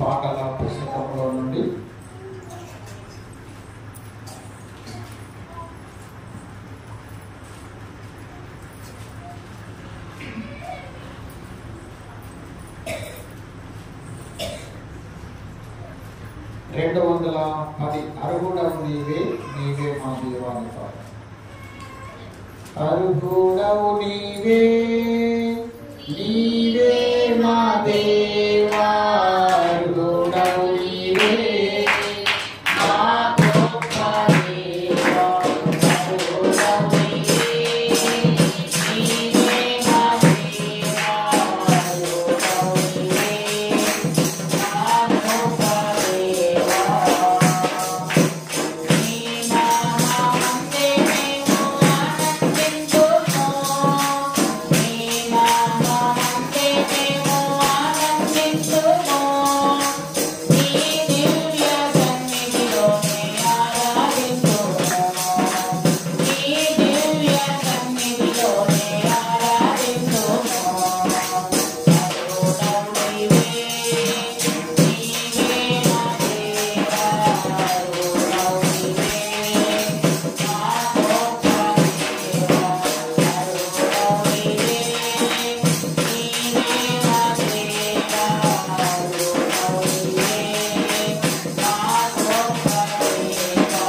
పాటల పుస్తకంలో నుండి అర్హుడవు నీవే, నీవే మా దేవాని పాట. అర్హుడవు నీవే, నీవే మా దేవా, అర్హుడవు నీవే మా గొప్ప దేవా, అర్హుడవు నీవే, నీవే మా దేవా, అర్హుడవు నీవే మా గొప్ప దేవా. నీ నామమునందే మేము ఆనందింతుము, నీ నామమునందే మేము ఆనందింతుము, నీ దివ్య సన్నిధిలోనే ఆరాధింతుము, నీ దివ్య సన్నిధిలోనే ఆరాధింతుము. అర్హుడవు నీవే, నీవే మా దేవా, అర్హుడవు నీవే మా గొప్ప దేవా, అర్హుడవు నీవే, నీవే మా దేవా, అర్హుడవు నీవే మా గొప్ప దేవా.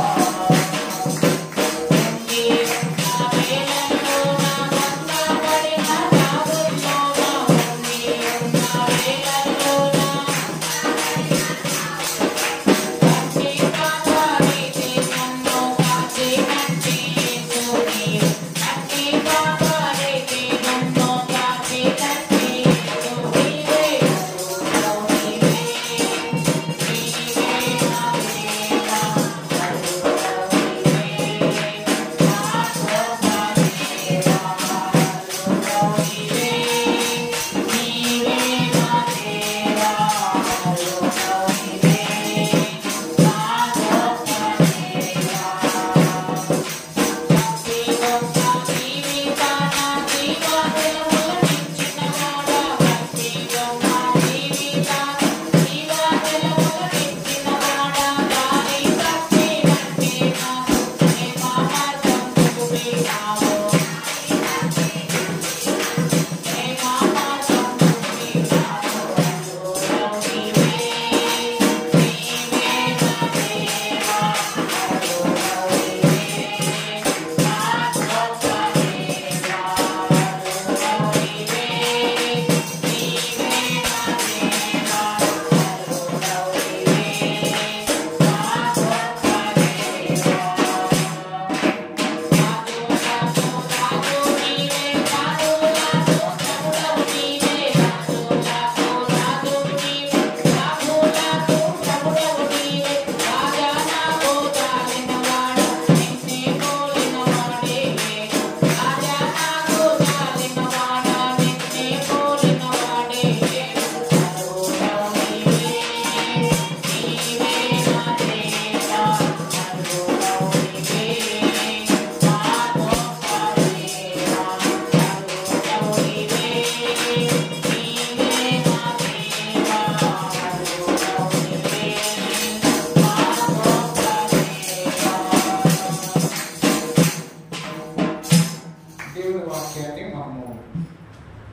దేవుని వాక్యాన్ని మనము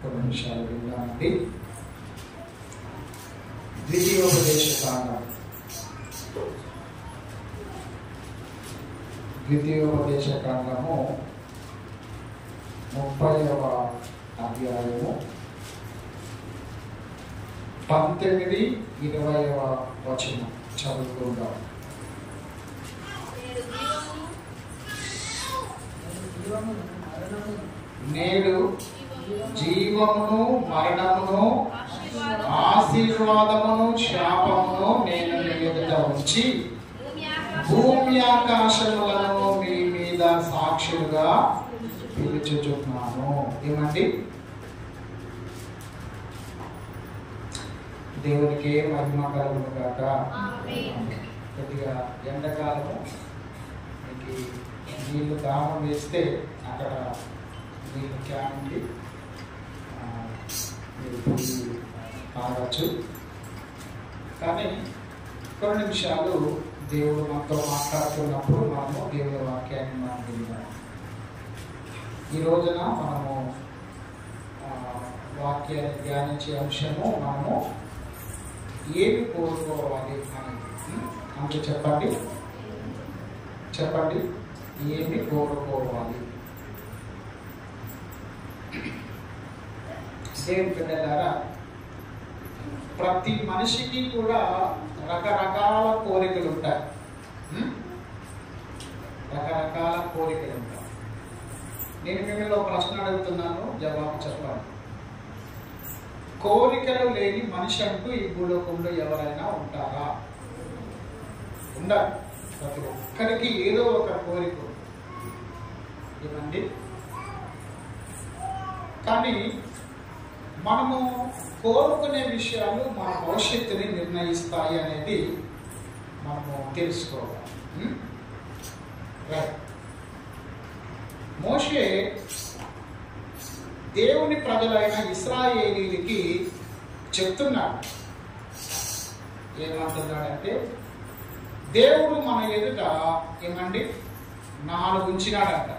కొన్ని నిమిషాలు విన్నామండి. ద్వితీయోపదేశకాండం, ద్వితీయోపదేశకాండము 30వ అధ్యాయము 19, 20వ వచనం చదువుకుందాం. నేడు జీవమును మరణమును ఆశీర్వాదమును శాపమును నేను మీ ఎదుట ఉంచి భూమి ఆకాశములను మీ మీద సాక్షులుగా పిలుచుచున్నాను. ఏమండి? దేవునికి మహిమ కలుగును గాక. కొద్దిగా ఎండాకాలము మీకు నీళ్ళు దాహం వేస్తే అక్కడ నీళ్ళు క్యాన్ ఉంది, మీరు తాగచ్చు. కానీ కొన్ని నిమిషాలు దేవుడు మనతో మాట్లాడుతున్నప్పుడు మనము దేవుని వాక్యాన్ని మనం విన్నాము. ఈ రోజున మనము వాక్యాన్ని ధ్యానించే అంశము మనము ఏమి కోరుకోవాలి అనేది. అంటే చెప్పండి ఏమి కోరుకోవాలి? దేవుని బిడ్డలారా, ప్రతి మనిషికి కూడా రకరకాల కోరికలు ఉంటాయి. రకరకాల కోరికలు ఉంటాయి. నేను మిమ్మల్ని ప్రశ్న అడుగుతున్నాను, జవాబు చెప్పండి. కోరికలు లేని మనిషి అంటూ ఈ భూలోకంలో ఎవరైనా ఉంటారా? ఉండరు. ప్రతి ఒక్కరికి ఏదో ఒక కోరిక ఏమండి. కానీ మనము కోరుకునే విషయాలు మన భవిష్యత్తుని నిర్ణయిస్తాయి అనేది మనము తెలుసుకోవాలి. రైట్. మోషే దేవుని ప్రజలైన ఇశ్రాయేలీలకి చెప్తున్నాడు. ఏమంటున్నాడంటే, దేవుడు మన ఎదుట ఏమండి 4 ఉంచినాడంట.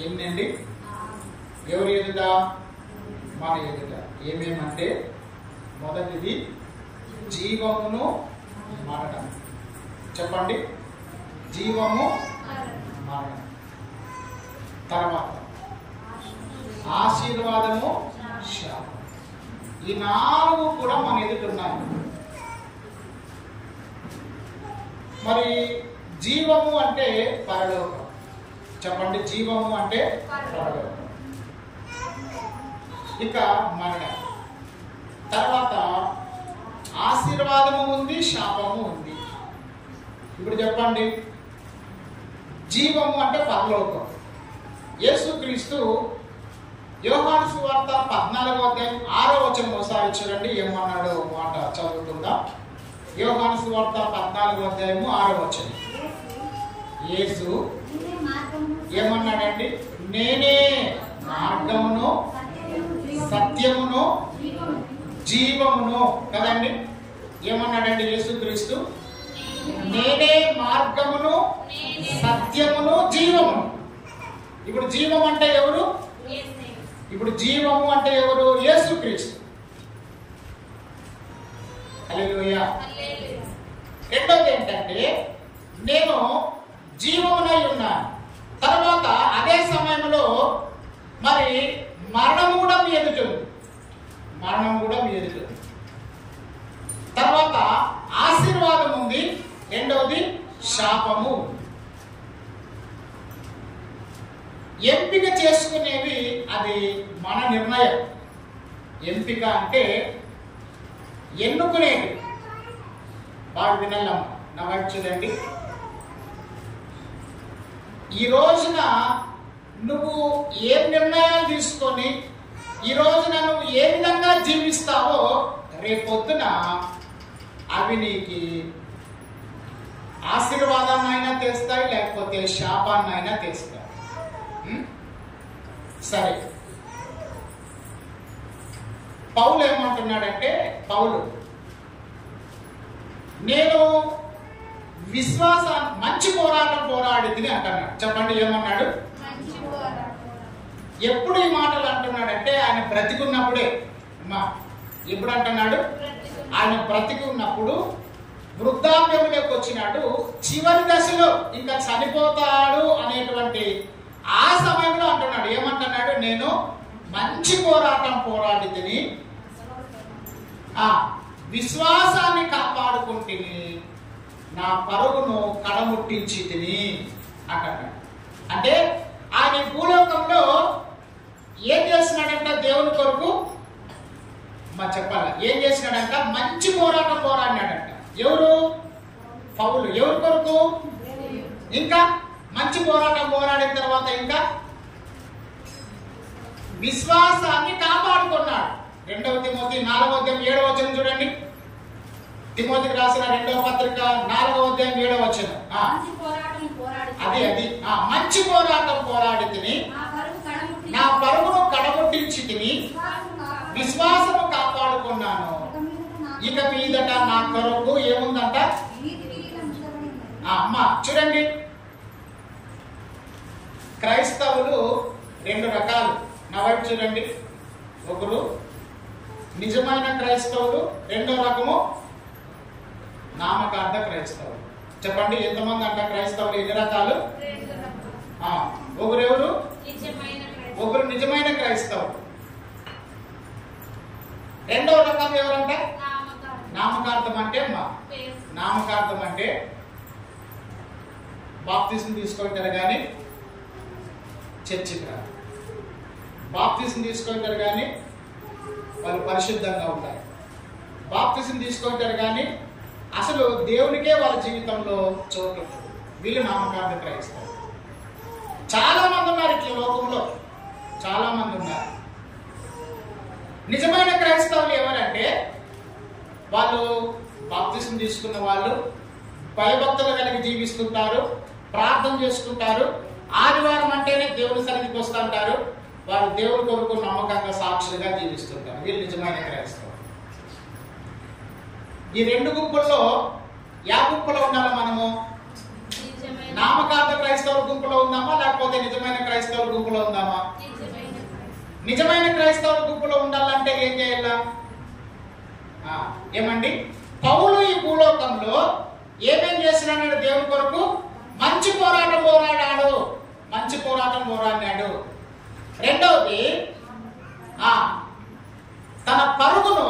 ఏంటండి? ఎవరి ఎదుట? మన ఎదుట. ఏమేమంటే, మొదటిది జీవమును మరణం. చెప్పండి, జీవము మరణం. తర్వాత ఆశీర్వాదము శాపం. ఈ 4 కూడా మన ఎదుటున్నాయి. మరి జీవము అంటే పరలోకం. చెప్పండి, జీవము అంటే పరలోకం. ఇక మరణం. తర్వాత ఆశీర్వాదము ఉంది, శాపము ఉంది. ఇప్పుడు చెప్పండి, జీవము అంటే పరలోకం. యేసుక్రీస్తు యోహాను సువార్త 14వ అధ్యాయం 6వ వచనం ఒకసారి చూడండి. ఏమన్నాడో మాట చదువుకుందాం. యోహాను సువార్త 14వ అధ్యాయము 6వ వచనం. యేసు ఏమన్నాడండి? నేనే మార్గమును, సత్యమును, జీవమును. కదండి? ఏమన్నాడండి యేసుక్రీస్తు? నేనే మార్గమును, సత్యమును, జీవమును. ఇప్పుడు జీవం అంటే ఎవరు? ఇప్పుడు జీవము అంటే ఎవరు? యేసుక్రీస్తు. హల్లెలూయా. రెండోది ఏంటంటే, నేను జీవమునై ఉన్నాను. తర్వాత అదే సమయంలో మరి మరణం కూడా మీ ఎదుటుంది. తర్వాత ఆశీర్వాదం ఉంది. రెండవది శాపము. ఎంపిక చేసుకునేవి అది మన నిర్ణయం. ఎంపిక అంటే ఎన్నుకునేది. బాగా వినాలమ్మ, నా వైపు చూడండి. ఈ రోజున నువ్వు ఏ నిర్ణయాలు తీసుకొని ఈ రోజున నువ్వు ఏ విధంగా జీవిస్తావో రేపొద్దున అవి నీకు ఆశీర్వాదాన్నైనా తెస్తాయి, లేకపోతే శాపాన్నైనా తెస్తాయి. సరే, పౌలు ఏమంటున్నాడంటే, పౌలు నేను మంచి పోరాటం పోరాడితిని అంటున్నాడు. చెప్పండి, ఏమన్నాడు? ఎప్పుడు ఈ మాటలు అంటున్నాడంటే, ఆయన బ్రతికున్నప్పుడే. అమ్మా, ఎప్పుడు అంటున్నాడు? ఆయన బ్రతికున్నప్పుడు, వృద్ధాప్యంలోకి వచ్చినాడు, చివరి దశలో ఇంకా చనిపోతాడు అనేటువంటి ఆ సమయంలో అంటున్నాడు. ఏమంటున్నాడు? నేను మంచి పోరాటం పోరాడితిని, విశ్వాసాన్ని కాపాడుకుంటుని, నా పరుగును కడముట్టించి తిని అంటున్నాడు. అంటే ఆయన భూలోకంలో ఏం చేస్తున్నాడంట? దేవుని కొరకు చెప్పాలా? ఏం చేసినాడంట? మంచి పోరాటం పోరాడినాడంట. ఎవరు? పౌలు. ఎవరి కొరకు? ఇంకా మంచి పోరాటం పోరాడిన తర్వాత ఇంకా విశ్వాసాన్ని కాపాడుకున్నాడు. 2వ తిమోతి 4వ అధ్యాయం 7వ వచనం చూడండి. తిమోతికి రాసిన 2వ పత్రిక 4వ అధ్యాయం 7వ వచనం. అది మంచి పోరాటం పోరాడి తిని, నా పరుగును కడముట్టించి తిని, విశ్వాసము కాపాడుకున్నాను, ఇక మీదట నా కొరకు ఏముందంట? అమ్మా చూడండి, క్రైస్తవులు రెండు రకాలు. నా వైపు చూడండి. ఒకరు నిజమైన క్రైస్తవులు, రెండో రకము నామకార్థ క్రైస్తవులు. చెప్పండి ఎంతమంది అంట క్రైస్తవులు? ఎన్ని రకాలు? ఒకరెవరు? ఒకరు నిజమైన క్రైస్తవులు. రెండవ రకం ఎవరంటే నామకార్థం. అంటే నామకార్థం అంటే బాప్తిజం తీసుకుంటారు కానీ చర్చికి రారు. బాప్తిజం తీసుకుంటారు కానీ వాళ్ళు పరిశుద్ధంగా ఉంటారు. బాప్తిజం తీసుకుంటారు కానీ అసలు దేవునికే వాళ్ళ జీవితంలో చోటు. వీళ్ళు నామకార్థ క్రైస్తవులు. చాలా మంది ఉన్నారు ఇట్లా లోకంలో, చాలా మంది ఉన్నారు. నిజమైన క్రైస్తవులు ఎవరంటే వాళ్ళు బాప్తిజం తీసుకున్న వాళ్ళు, భయభక్తులు కలిగి జీవిస్తుంటారు, ప్రార్థన చేసుకుంటారు, ఆదివారం అంటేనే దేవుని సన్నిధికి వస్తుంటారు, వారు దేవుని కొరకు నమ్మకంగా సాక్షులుగా జీవిస్తుంటారు. వీళ్ళు నిజమైన క్రైస్తవులు. ఈ రెండు గుంపుల్లో యా గుంపులో ఉండాలి మనము? నామకార్థ క్రైస్తవుల గుంపులో ఉందామా లేకపోతే నిజమైన క్రైస్తవుల గుంపులో ఉందామా? నిజమైన క్రైస్తవుల గుంపులో ఉండాలంటే ఏం చేయాలా? ఏమండి, పౌలు ఈ భూలోకంలో ఏమేం చేసినాడు? దేవుని కొరకు మంచి పోరాటం పోరాడాడు, మంచి పోరాటం పోరాడినాడు. రెండవది తన పరుగును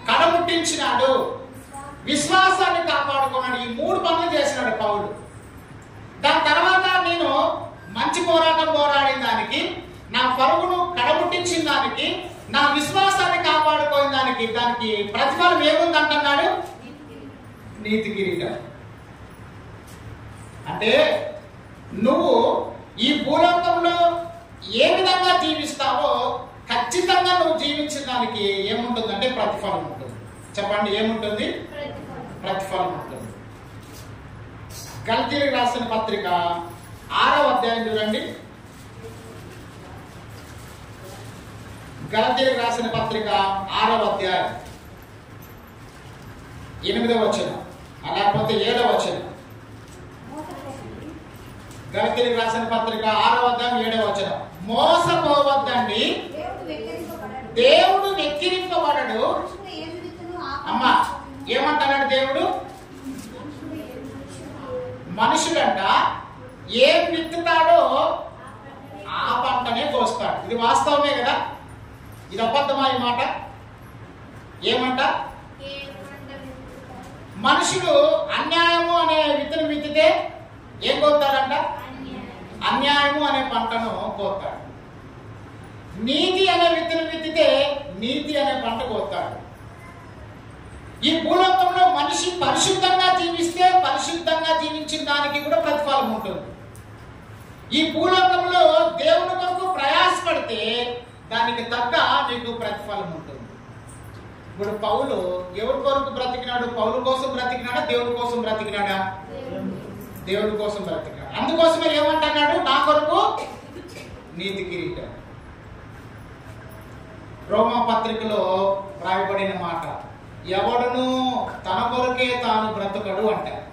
కడముట్టించినాడు, విశ్వాసాన్ని కాపాడుకున్నాడు. ఈ మూడు పనులు చేసినాడు పౌలు. దాని తర్వాత నేను మంచి పోరాటం పోరాడిన దానికి, నా పరుగును కడముట్టించిన దానికి, నా విశ్వాసాన్ని కాపాడుకోయిన దానికి, దానికి ప్రతిఫలం ఏముంది అంటున్నాడు? నీతి కిరీటం. అంటే నువ్వు ఈ భూలోకంలో ఏ విధంగా జీవిస్తావో ఖచ్చితంగా నువ్వు జీవించిన దానికి ఏముంటుందంటే ప్రతిఫలం ఉంటుంది. చెప్పండి ఏముంటుంది? ప్రతిఫలం ఉంటుంది. గలతీయులకు రాసిన పత్రిక 6వ అధ్యాయం చూడండి. గలతీయులకు రాసిన పత్రిక 6వ అధ్యాయం 8వ వచనం లేకపోతే 7వ వచనం. గలతీయులకు రాసిన పత్రిక 6వ అధ్యాయం 7వ వచనం. మోసపోవద్దండి, దేవుడు వెక్కిరింపబడడు. అమ్మా ఏమంటాడు దేవుడు? మనుషులంట ఏం విత్తుతాడో ఆ పంటనే కోస్తాడు. ఇది వాస్తవమే కదా? ఇది అబద్ధమా ఈ మాట? ఏమంట? మనుషులు అన్యాయము అనే విత్తనం విత్తితే ఏం కోస్తాడంట? అన్యాయము అనే పంటను కోస్తాడు. నీతి అనే విత్తనం విత్తితే నీతి అనే పంట కోస్తాడు. ఈ భూలోకంలో మనిషి పరిశుద్ధంగా జీవిస్తే పరిశుద్ధంగా జీవించిన దానికి కూడా ప్రతిఫలం ఉంటుంది. ఈ భూలోకంలో దేవుని కొరకు ప్రయాసపడితే దానికి తగ్గ నీకు ప్రతిఫలం ఉంటుంది. ఇప్పుడు పౌలు ఎవరి కొరకు బ్రతికినాడు? పౌలు కోసం బ్రతికినాడా? దేవుడి కోసం బ్రతికినాడా? దేవుడి కోసం బ్రతికినాడు. అందుకోసమే ఏమంటున్నాడు? నా కొరకు నీతి కిరీటం. రోమా పత్రికలో రాయబడిన మాట, ఎవడును తన కొరకే తాను బ్రతకడు అంటారు.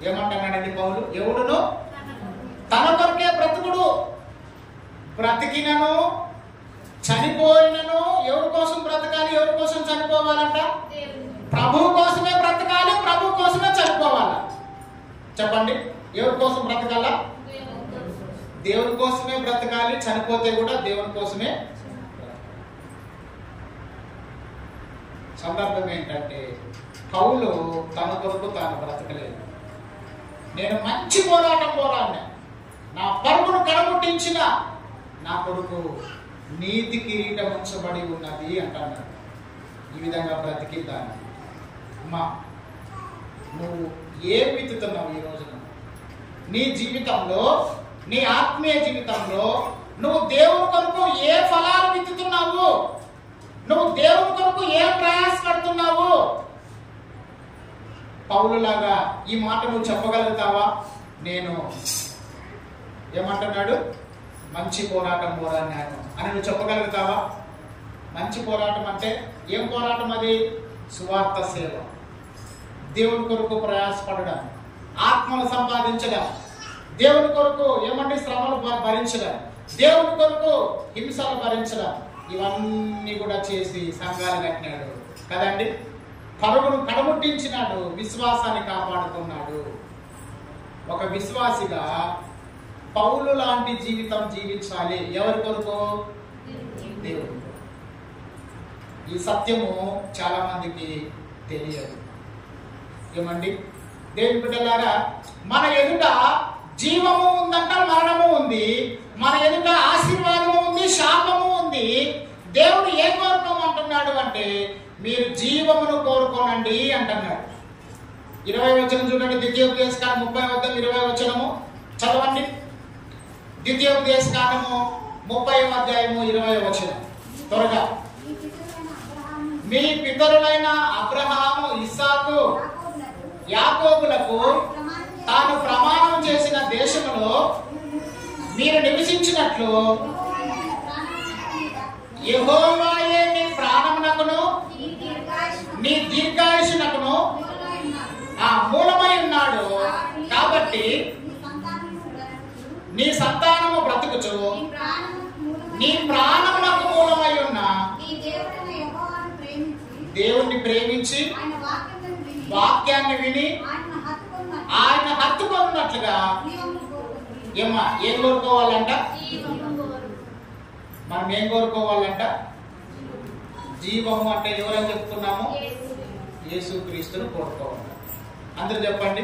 ఏమంటున్నాడండి పౌలు? ఎవడును తన కొరకే బ్రతుకుడు. బ్రతికినను చనిపోయినను ఎవరి కోసం బ్రతకాలి? ఎవరి కోసం చనిపోవాలంట? ప్రభు కోసమే బ్రతకాలి, ప్రభు కోసమే చనిపోవాలా? చెప్పండి, ఎవరి కోసం బ్రతకాలా? దేవుని కోసమే బ్రతకాలి. చనిపోతే కూడా దేవుని కోసమే. సందర్భం ఏంటంటే పౌలు తన కొరకు తాను బ్రతకలేదు. నేను మంచి పోరాటం పోరాడినా, నా పరుగును కడముట్టించిన, నా కొరకు నీతి కిరీటం ఉంచబడి ఉన్నది అంటున్నాడు. ఈ విధంగా బ్రతికిద్దాను. అమ్మా నువ్వు ఏం విత్తుతున్నావు ఈ రోజున? నీ జీవితంలో, నీ ఆత్మీయ జీవితంలో నువ్వు దేవుని కొరకు ఏ ఫలాలు విత్తుతున్నావు? నువ్వు దేవుని కొరకు ఏం ప్రయాసపడుతున్నావు? పౌలులాగా ఈ మాట నువ్వు చెప్పగలుగుతావా? నేను ఏమంటున్నాడు? మంచి పోరాటం పోరాడినాను అని నువ్వు చెప్పగలుగుతావా? మంచి పోరాటం అంటే ఏం పోరాటం అది? సువార్త సేవ, దేవుని కొరకు ప్రయాసపడడం, ఆత్మను సంపాదించడం, దేవుని కొరకు ఏమంటే శ్రమలు భరించడం, దేవుని కొరకు హింసలు భరించడం, ఇవన్నీ కూడా చేసి సంఘాలు కట్టినాడు కదండి. పరుగును కడముట్టించినాడు, విశ్వాసాన్ని కాపాడుకున్నాడు. ఒక విశ్వాసిగా పౌలు లాంటి జీవితం జీవించాలి. ఎవరి కొరకు? దేవుడు. ఈ సత్యము చాలా మందికి తెలియదు. ఏమండి దేవుని బిడ్డలారా, మన ఎదుట జీవము ఉందంట, మరణము ఉంది. మన ఎదుట ఆశీర్వాదము ఉంది, శాపము ఉంది. దేవుడు ఏం కోరుకోమంటున్నాడు అంటే మీరు జీవమును కోరుకోనండి అంటున్నాడు. 20 వచనం చూడండి. ద్వితీయోపదేశకాండం 30:20 చదవండి. ద్వితీయోపదేశకాండము 30:20 త్వరగా. మీ పితరులైన అబ్రహాము, ఇస్సాకు, యాకోబులకు తాను ప్రమాణం చేసిన దేశములో మీరు నివసించినట్లు యెహోవాయే నీ ప్రాణమునకును నీ దీర్ఘాయుషునకును మూలమై ఉన్నాడు. కాబట్టి నీ సంతానము బ్రతుకుచు నీ ప్రాణమునకు మూలమై ఉన్న దేవుణ్ణి ప్రేమించి వాక్యాన్ని విని ఆయన హత్తుకున్నట్లుగా ఏం కోరుకోవాలంట? మనం ఏం కోరుకోవాలంట? జీవము అంటే ఎవరని చెప్తున్నాము? యేసుక్రీస్తును కోరుకోవాలి. అందరూ చెప్పండి.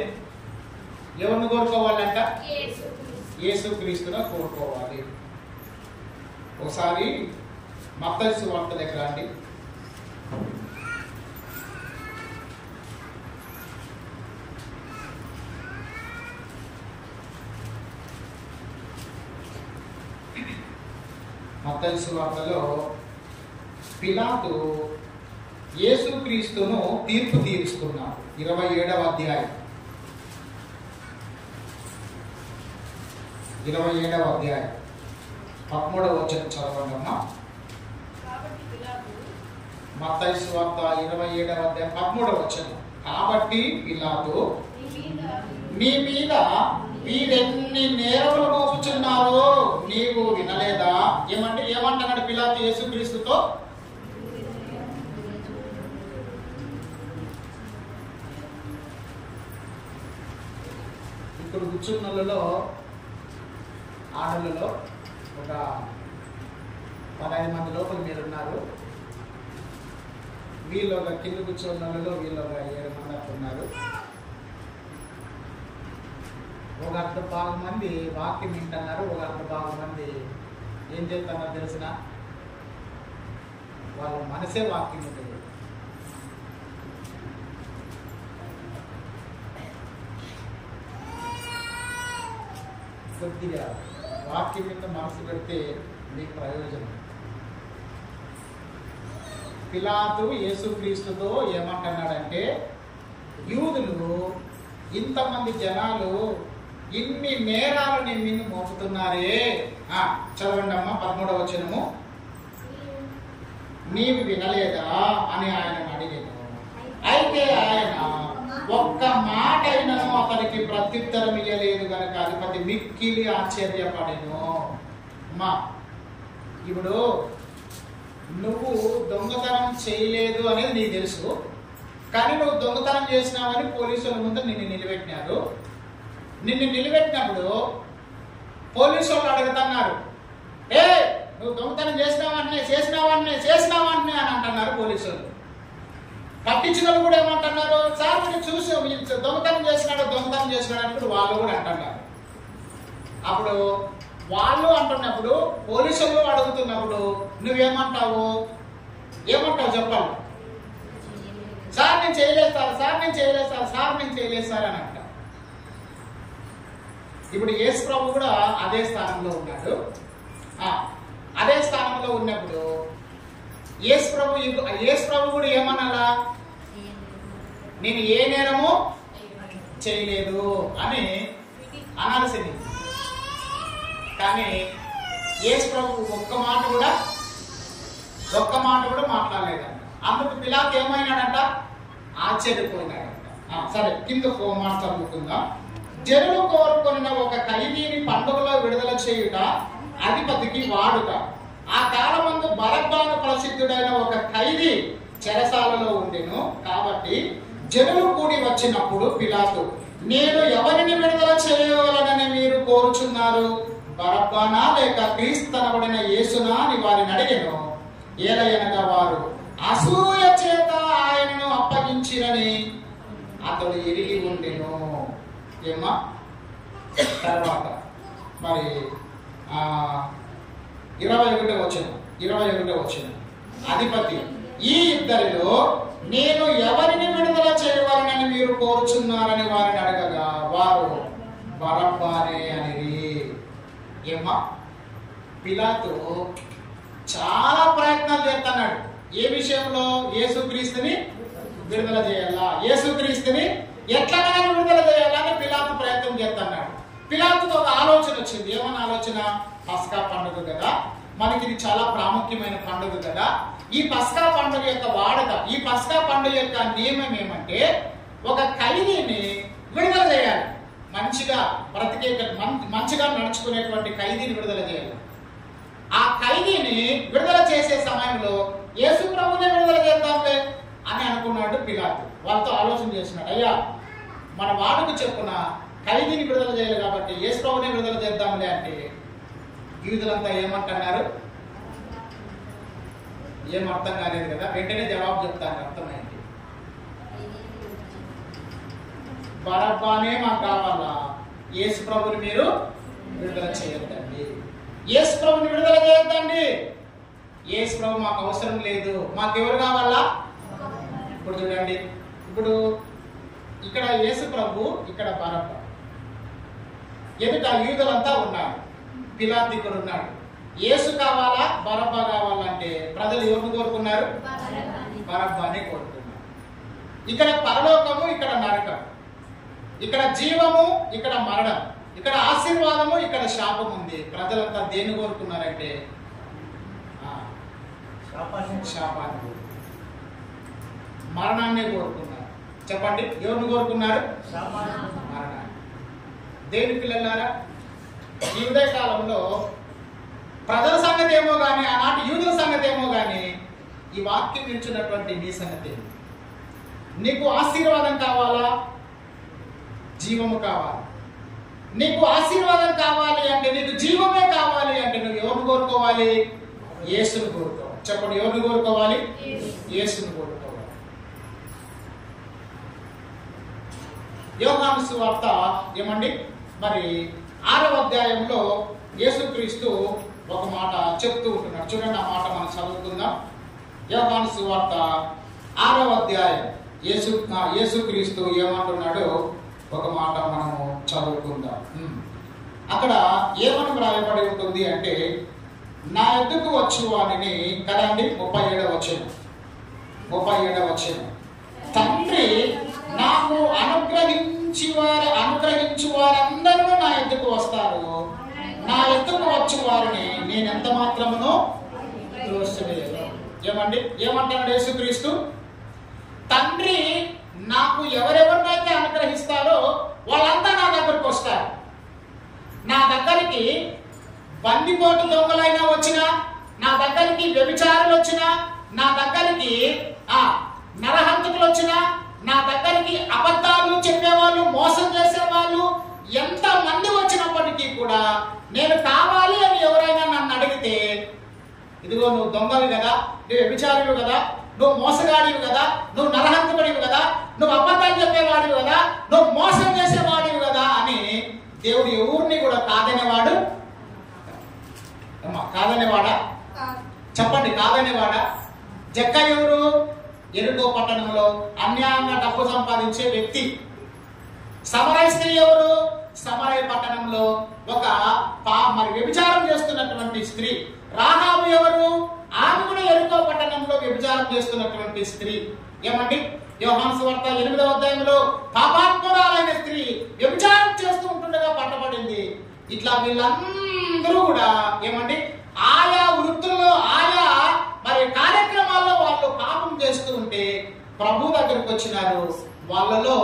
ఎవరిని కోరుకోవాలంట? యేసుక్రీస్తును కోరుకోవాలి. ఒకసారి మత్తయి సువార్త దగ్గర అండి, మత్తయి సువార్తలో పిలాతు యేసుక్రీస్తును తీర్పు తీరుస్తున్నాడు. 27వ అధ్యాయం 13వ వచనం చదవండి అమ్మా. మత్తయి సువార్త 27వ అధ్యాయం 13వ వచనం. కాబట్టి పిలాతు నీ మీద వీరెన్ని నేరములు మోపుచున్నారో నీవు వినలేదా? ఏమంటున్నాడు పిలాతు యేసుక్రీస్తుతో? ఇప్పుడు కూర్చున్నలలో ఆడలలో ఒక 15 మంది లోపల మీరున్నారు. వీళ్ళు ఒక కింద కూర్చున్నలలో వీళ్ళు ఒక 7 మంది అట్టున్నారు. ఒక 1/2 మంది వాక్యం వింటున్నారు, ఒక 1/2 మంది ఏం చేస్తున్నారు తెలిసిన? వాళ్ళ మనసే వాక్యం ఉంటుంది. కొద్దిగా వాక్యం మీద మనసు పెడితే మీకు ప్రయోజనం. పిలాతు యేసుక్రీస్తుతో ఏమంటున్నాడంటే, యూదులు ఇంతమంది జనాలు ఇన్ని నేరాలు నీ మీద మోపుతున్నారే. చదవండి అమ్మా 13వ వచనము. నీవు వినలేదా అని ఆయన అడిగాను. అయితే ఆయన ఒక్క మాట అయినను అతనికి ప్రత్యుత్తరం ఇయ్యలేదు కనుక అధిపతి మిక్కిలి ఆశ్చర్యపడెను. అమ్మా, ఇప్పుడు నువ్వు దొంగతనం చేయలేదు అనేది నీకు తెలుసు, కానీ నువ్వు దొంగతనం చేసినావని పోలీసుల ముందు నిన్ను నిలబెట్టినారు. నిన్ను నిలబెట్టినప్పుడు పోలీసు వాళ్ళు అడుగుతున్నారు, ఏ నువ్వు దొంగతనం చేసినావని అని అంటున్నారు పోలీసు వాళ్ళు. పట్టించిన వాళ్ళు కూడా ఏమంటున్నారు, సార్ మీరు చూసి దొంగతనం చేసినాడు అని వాళ్ళు కూడా అంటున్నారు. అప్పుడు వాళ్ళు అంటున్నప్పుడు పోలీసులు అడుగుతున్నప్పుడు నువ్వేమంటావు? చెప్పాలి. సార్ నేను చేయలేదు సార్ అని అంట. ఇప్పుడు యేసు ప్రభు కూడా అదే స్థానంలో ఉన్నాడు. అదే స్థానంలో ఉన్నప్పుడు యేసు ప్రభు కూడా ఏమనాలా? నేను ఏ నేరము చేయలేదు అని అనాల్సింది. కానీ యేసు ప్రభు ఒక్క మాట మాట కూడా మాట్లాడలేదంట. అందుకు పిలాతు ఏమైనాడంట? ఆశ్చర్యపోయినాడంట. సరే, కిందకు మాట చదువుకుందాం. జనులు కోరుకున్న ఒక ఖైదీని పండుగలో విడుదల చేయుట అధిపతికి వాడుక. ఆ కాలమందు బరబ్బాను ప్రసిద్ధుడైన ఒక ఖైదీ చెరసాలలో ఉండెను. కాబట్టి జనులు కూడి వచ్చినప్పుడు పిలాతు, నేను ఎవరిని విడుదల చేయగలనని మీరు కోరుచున్నారు? బరబ్బానా లేక క్రీస్తనబడిన యేసునా అని వారిని అడిగెను. ఏలయనగా వారు అసూయ చేత ఆయనను అప్పగించిరని అతడు ఎరిగి ఉండెను. ఏమా తర్వాత మరి 21 వచ్చిన అధిపతి, ఈ ఇద్దరిలో నేను ఎవరిని విడుదల చేయవాలని మీరు కోరుచున్నారని వారిని అడగగా వారు బరబ్బానే అనేది. ఏమా పిలాతు చాలా ప్రయత్నాలు చేస్తున్నాడు. ఏ విషయంలో? యేసుక్రీస్తుని విడుదల చేయాలా, యేసుక్రీస్తుని ఎట్లనైనా విడుదల చేయాలని పిలాతు ప్రయత్నం చేస్తున్నాడు. పిలాతుకు ఒక ఆలోచన వచ్చింది. ఏమన్నా ఆలోచన? పస్కా పండుగ కదా, మనకి ఇది చాలా ప్రాముఖ్యమైన పండుగ కదా. ఈ పస్కా పండుగ యొక్క వాడక, ఈ పస్కా పండుగ యొక్క నియమం ఏమంటే ఒక ఖైదీని విడుదల చేయాలి. మంచిగా బ్రతికే, మంచిగా నడుచుకునేటువంటి ఖైదీని విడుదల చేయాలి. ఆ ఖైదీని విడుదల చేసే సమయంలో యేసు ప్రభునే విడుదల చేద్దాంలే అని అనుకున్నాడు పిలాతు. వాళ్ళతో ఆలోచన చేసినాడు, అయ్యా మన వాడుకు చెప్పున ఖైదీని విడుదల చేయాలి కాబట్టి యేసు ప్రభునే విడుదల చేద్దాంలే అంటే యూదులంతా ఏమంటున్నారు? ఏం అర్థం కాలేదు కదా. వెంటనే జవాబు చెప్తాను, అర్థమైంది. బరబ్బానే మాకు కావాలా, యేసు ప్రభుని మీరు విడుదల చేయొద్దండి, యేసు ప్రభుని విడుదల చేయొద్దండి, యేసు ప్రభు మాకు అవసరం లేదు, మాకెవరు కావాలా? ఇప్పుడు చూడండి, ఇప్పుడు ఇక్కడ యేసు ప్రభు, ఇక్కడ బరబ్బా, ఎదుట యూదులంతా ఉన్నారు, పిలాతు ఇక్కడ ఉన్నాడు. యేసు కావాలా బరబ్బా కావాలంటే ప్రజలు ఎవరిని కోరుకున్నారు? బరబ్బానే కోరుకున్నారు. ఇక్కడ పరలోకము, ఇక్కడ నరకం, ఇక్కడ జీవము, ఇక్కడ మరణం, ఇక్కడ ఆశీర్వాదము, ఇక్కడ శాపం ఉంది. ప్రజలంతా దేన్ని కోరుకున్నారంటే శాపాన్ని, మరణాన్నే కోరుకున్నారు. చెప్పండి, ఎవరిని కోరుకున్నారు? మరణాన్ని. దేని పిల్లలారా, ఈ ఉదయ కాలంలో ప్రజల సంగతి ఏమో కానీ, ఆనాటి యూదుల సంగతి ఏమో కానీ, ఈ వాక్యం నిలిచినటువంటి నీ సంగతి, నీకు ఆశీర్వాదం కావాలా, జీవము కావాలి? నీకు ఆశీర్వాదం కావాలి అంటే, నీకు జీవమే కావాలి అంటే నువ్వు ఎవరిని కోరుకోవాలి? యేసుని కోరుకోవాలి. చెప్పండి, ఎవరిని కోరుకోవాలి? యేసుని కోరుకోవాలి. యోహాను సువార్త ఏమండి మరి 6వ అధ్యాయంలో యేసుక్రీస్తు ఒక మాట చెప్తూ ఉంటున్నాడు. చూడండి, ఆ మాట మనం చదువుకుందాం. యోహాను సువార్త 6వ అధ్యాయం యేసుక్రీస్తు ఏమంటున్నాడో ఒక మాట మనము చదువుకుందాం. అక్కడ ఏమని రాయబడి ఉంటుంది అంటే, నా ఎద్దుకు వచ్చు వాడిని కదండి. 37వ వచనం, తండ్రి నాకు అనుగ్రహించు వారందరూ నా ఎద్దుకు వస్తారు, నా ఎద్దుకు వచ్చు వారిని నేను ఎంత మాత్రమునో త్రోసివేయను. ఏమండి, ఏమంటున్నాడు యేసుక్రీస్తు? తండ్రి నాకు ఎవరెవరినైతే అనుగ్రహిస్తారో వాళ్ళంతా నా దగ్గరకు వస్తారు. నా దగ్గరికి బందిపోటు దొంగలైనా వచ్చినా, నా దగ్గరికి వ్యభిచారులు వచ్చినా, నా దగ్గరికి నరహంతకులు వచ్చినా, నా దగ్గరికి అబద్ధాలు చెప్పేవాళ్ళు, మోసం చేసేవాళ్ళు ఎంత మంది వచ్చినప్పటికీ కూడా నేను కావాలి అని ఎవరైనా నన్ను అడిగితే, ఇదిగో నువ్వు దొంగవి కదా, నువ్వు వ్యభిచారులు కదా, నువ్వు మోసగాడివి కదా, నువ్వు నరహంతకుడివి కదా, నువ్వు అబద్ధాలు చెప్పేవాడివి కదా, నువ్వు మోసం చేసేవాడివి కదా అని దేవుడు ఎవరిని కూడా కాదనేవాడు. కాదనేవాడా? చెప్పండి, కాదనేవాడా? జక్క ఎవరు? ఎరుకో పట్టణంలో అన్యాయంగా డబ్బు సంపాదించే వ్యక్తి. సమరయ స్త్రీ ఎవరు? సమరయ పట్టణంలో ఒక మరి వ్యభిచారం చేస్తున్నటువంటి స్త్రీ. రాహాబు ఎవరు? ఆమె కూడా ఎరుకో పట్టణంలో వ్యభిచారం చేస్తున్నటువంటి స్త్రీ. ఏమండి, యోహాను సువార్త 8వ అధ్యాయంలో పాపాత్మురాలైన స్త్రీ వ్యభిచారం చేస్తూ ఉంటుండగా పట్టబడింది. ఇట్లా వీళ్ళందరూ కూడా ఏమండి ఆయా వృత్తుల్లో, ఆయా మరి కార్యక్రమాల ప్రభు దగ్గరకు వచ్చినారు. వాళ్ళలో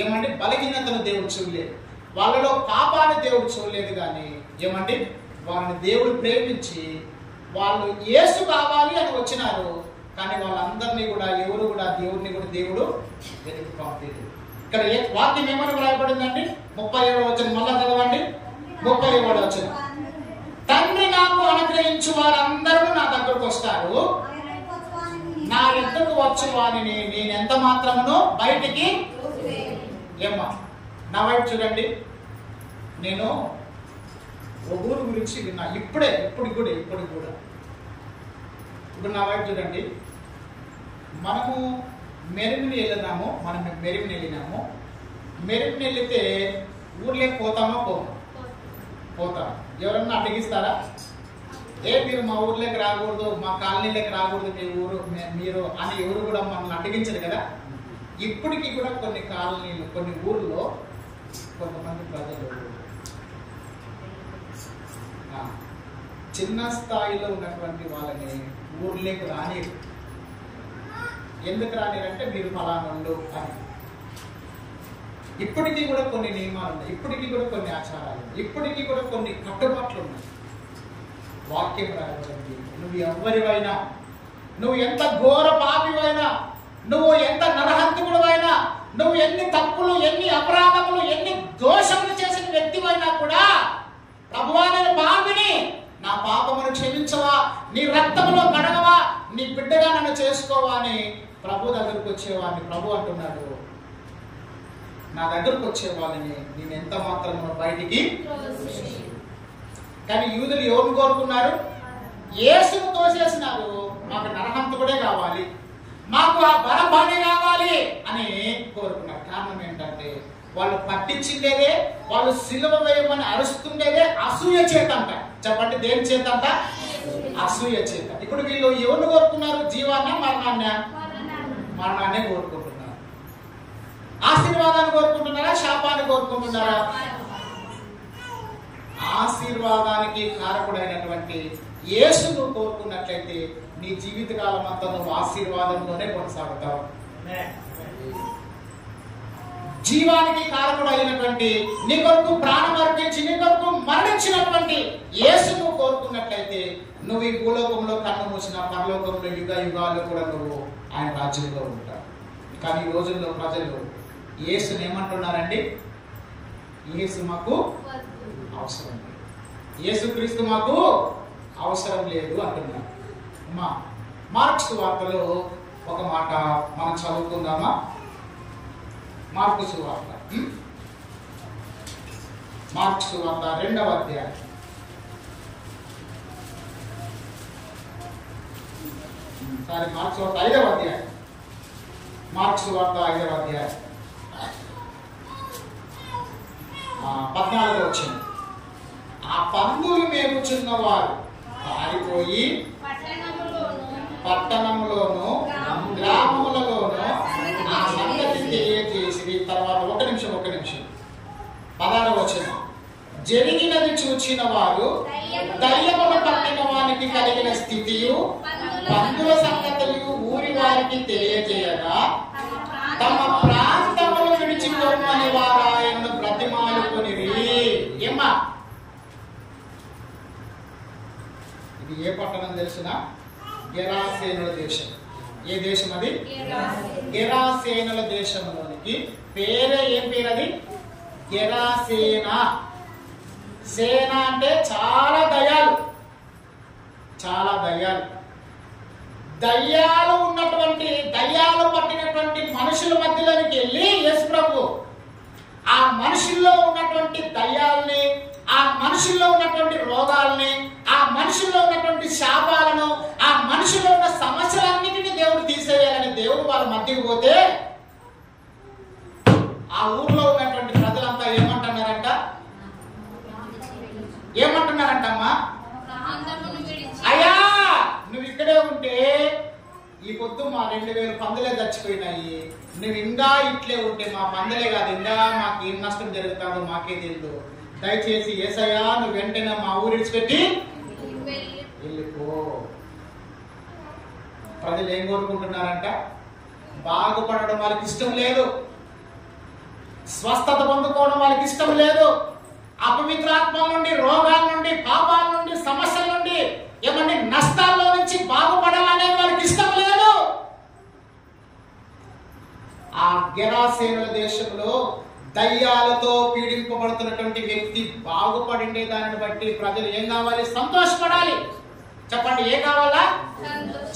ఏమండి బలహీనతను దేవుడు చూడలేదు, వాళ్ళలో పాపాన్ని దేవుడు చూడలేదు. కానీ ఏమండి వాళ్ళని దేవుడు ప్రేమించి వాళ్ళు యేసు కావాలి అని వచ్చినారు. కానీ వాళ్ళందరినీ కూడా ఎవరు కూడా దేవుడిని కూడా దేవుడు వెనక్కి పంపలేదు. ఇక్కడ వాక్యం ఏమని రాయబడిందండి? 37వ వచనం మళ్ళా చదవండి. 37వ వచనం, తండ్రి నాకు అనుగ్రహించు వారందరూ నా దగ్గరకు వస్తారు, నా ఎద్దకు వచ్చు వారిని నేను ఎంత మాత్రమునో బయటికి. ఏమ్మా నా వైపు చూడండి. నేను ఒక ఊరు గురించి విన్నా ఇప్పుడు కూడా నా వైపు చూడండి. మనము మెరిమిని వెళ్ళినాము. మెరిమిని వెళితే ఊర్లోకి పోతామా? పోతాం. ఎవరన్నా అడ్డగిస్తారా? మీరు మా ఊర్లోకి రాకూడదు, మా కాలనీలోకి రాకూడదు, మీరు అని ఎవరు కూడా మనల్ని అడ్డగించరు కదా. ఇప్పటికీ కూడా కొన్ని కాలనీలు, కొన్ని ఊర్లో కొంతమంది ప్రజలు చిన్న స్థాయిలో ఉన్నటువంటి వాళ్ళని ఊర్లోకి రానిరు. ఎందుకు రానిరంటే మీరు ఫలానుండు అని. ఇప్పటికీ కూడా కొన్ని నియమాలు ఉన్నాయి, ఇప్పటికీ కూడా కొన్ని ఆచారాలు, ఇప్పటికీ కూడా కొన్ని కట్టుబాట్లు ఉన్నాయి. వాక్యం రాయబడింది, నువ్వు ఎవరివైనా, నువ్వు ఎంత ఘోర పాపివైనా, నువ్వు ఎంత నరహంతకుడువైనా, నువ్వు ఎన్ని తప్పులు, ఎన్ని అపరాధములు, ఎన్ని దోషములు చేసిన వ్యక్తివైనా కూడా ప్రభువా నేను పాపిని, నా పాపమును క్షమించవా, నీ రక్తములో కడగవా, నీ బిడ్డగా నన్ను చేసుకోవా అని ప్రభు దగ్గరకు వచ్చేవాడిని ప్రభు అంటున్నాడు. నా దగ్గరకు వచ్చే వాళ్ళని నేను ఎంత మాత్రం బయటికి. కానీ యూదులు ఎవరిని కోరుకున్నారు? యేసును తోసేసినారు. మాకు నరహంతకుడే కావాలి, మాకు ఆ బరబానే కావాలి అని కోరుకున్నారు. కారణం ఏంటంటే వాళ్ళు పట్టించిండేదే, వాళ్ళు సిలువ వేయమని అరుస్తుండేదే అసూయ చేత అంట. చెప్పండి, దేని చేత అంట? అసూయ చేత. ఇప్పుడు వీళ్ళు ఎవరిని కోరుకున్నారు? జీవాన్న మరణాన్నే కోరుకుంటున్నారు. ఆశీర్వాదాన్ని కోరుకుంటున్నారా? శాపాన్ని కోరుకుంటున్నారా? ఆశీర్వాదానికి కారకుడైనటువంటి యేసును కోరుకున్నట్లయితే నీ జీవితకాలం అంతా నువ్వు ఆశీర్వాదంలోనే కొనసాగుతావు. జీవానికి కారకుడు అయినటువంటి, నీ కొరకు ప్రాణం అర్పించి నీ కొరకు మరణించినటువంటి యేసును కోరుకున్నట్లయితే నువ్వు ఈ భూలోకంలో కన్ను మూసిన పరలోకంలో యుగ యుగాలు కూడా నువ్వు ఆయన రాజ్యంలో ఉంటావు. కానీ ఈ రోజుల్లో ప్రజలు యేసుని ఏమంటున్నారండి? యేసు మాకు అవసరం లేదు, యేసుక్రీస్తు మాకు అవసరం లేదు అంటున్నారు. మార్క్స్ వార్తలో ఒక మాట మనం చదువుకుందామా? మార్క్స్ వార్త 2వ అధ్యాయం. మార్క్స్ వార్త 5వ అధ్యాయం. మార్క్స్ వార్త 5వ అధ్యాయం 14వ వచనం. ఆ పందులు మేపుచున్నవారు పారిపోయి పట్టణములోను గ్రామములలోను ఆ సంగతి తెలియజేసి, తర్వాత ఒక నిమిషం 16వ వచనం. జరిగినది చూచిన వారు దయ్యములు పట్టిన వారికి కలిగిన స్థితియు పందుల సంగతులు ఊరి వారికి తెలియజేయగా తమ ప్రాంతములు విడిచిపోమని వారు ఆయనను బ్రతిమాలుకొనిరి. ఏమ్మా, ఇది ఏ పట్టణం తెలిసిన? గెరాసేనుల దేశం. ఏ దేశం అది? గెరాసేనుల దేశంలోనికి పేరే ఏం పేరు అది? గెరాసేన. సేన అంటే చాలా దయ్యాలు, చాలా దయ్యాలు. దయ్యాలు ఉన్నటువంటి, దయ్యాలు పట్టినటువంటి మనుషుల మధ్యలోనికి వెళ్ళి యేసు ప్రభు ఆ మనుషుల్లో ఉన్నటువంటి దయ్యాలని, ఆ మనుషుల్లో ఉన్నటువంటి రోగాలని, ఆ మనుషుల్లో ఉన్నటువంటి శాపాలను, ఆ మనుషుల్లో ఉన్న సమస్యలన్నిటినీ దేవుడు తీసేయాలని దేవుడు వాళ్ళ మధ్యకు పోతే ఆ ఊర్లో ఉన్నటువంటి ప్రజలంతా ఏమంటున్నారంటమ్మా? అయ్యా నువ్వు ఇక్కడే ఉంటే ఈ పొద్దు మా 2000 పందులే చచ్చిపోయినాయి, నువ్వు ఇంకా ఇట్లే ఉంటే మా పందులే కాదు ఇంకా మాకు ఏం నష్టం జరుగుతుందో మాకే తెలియదు. దయచేసి యేసయ్యా నువ్వు వెంటనే మా ఊరు విడిచిపెట్టి వెళ్ళిపో. ప్రజలు ఏం కోరుకుంటున్నారంట? బాగుపడడం వాళ్ళకి ఇష్టం లేదు. స్వస్థత పొందుకోవడం వాళ్ళకి ఇష్టం లేదు. అపవిత్రాత్మ నుండి, రోగాల నుండి, పాపాల నుండి, సమస్యల నుండి, ఏమంటే నష్టాల్లో నుంచి బాగుపడాలనేది వాళ్ళకి ఇష్టం లేదు. ఆ గెరాసేనుల దేశంలో దయ్యాలతో పీడింపబడుతున్నటువంటి వ్యక్తి బాగుపడిండే దానిని బట్టి ప్రజలు ఏం కావాలి? సంతోషపడాలి. చెప్పండి, ఏం కావాలా?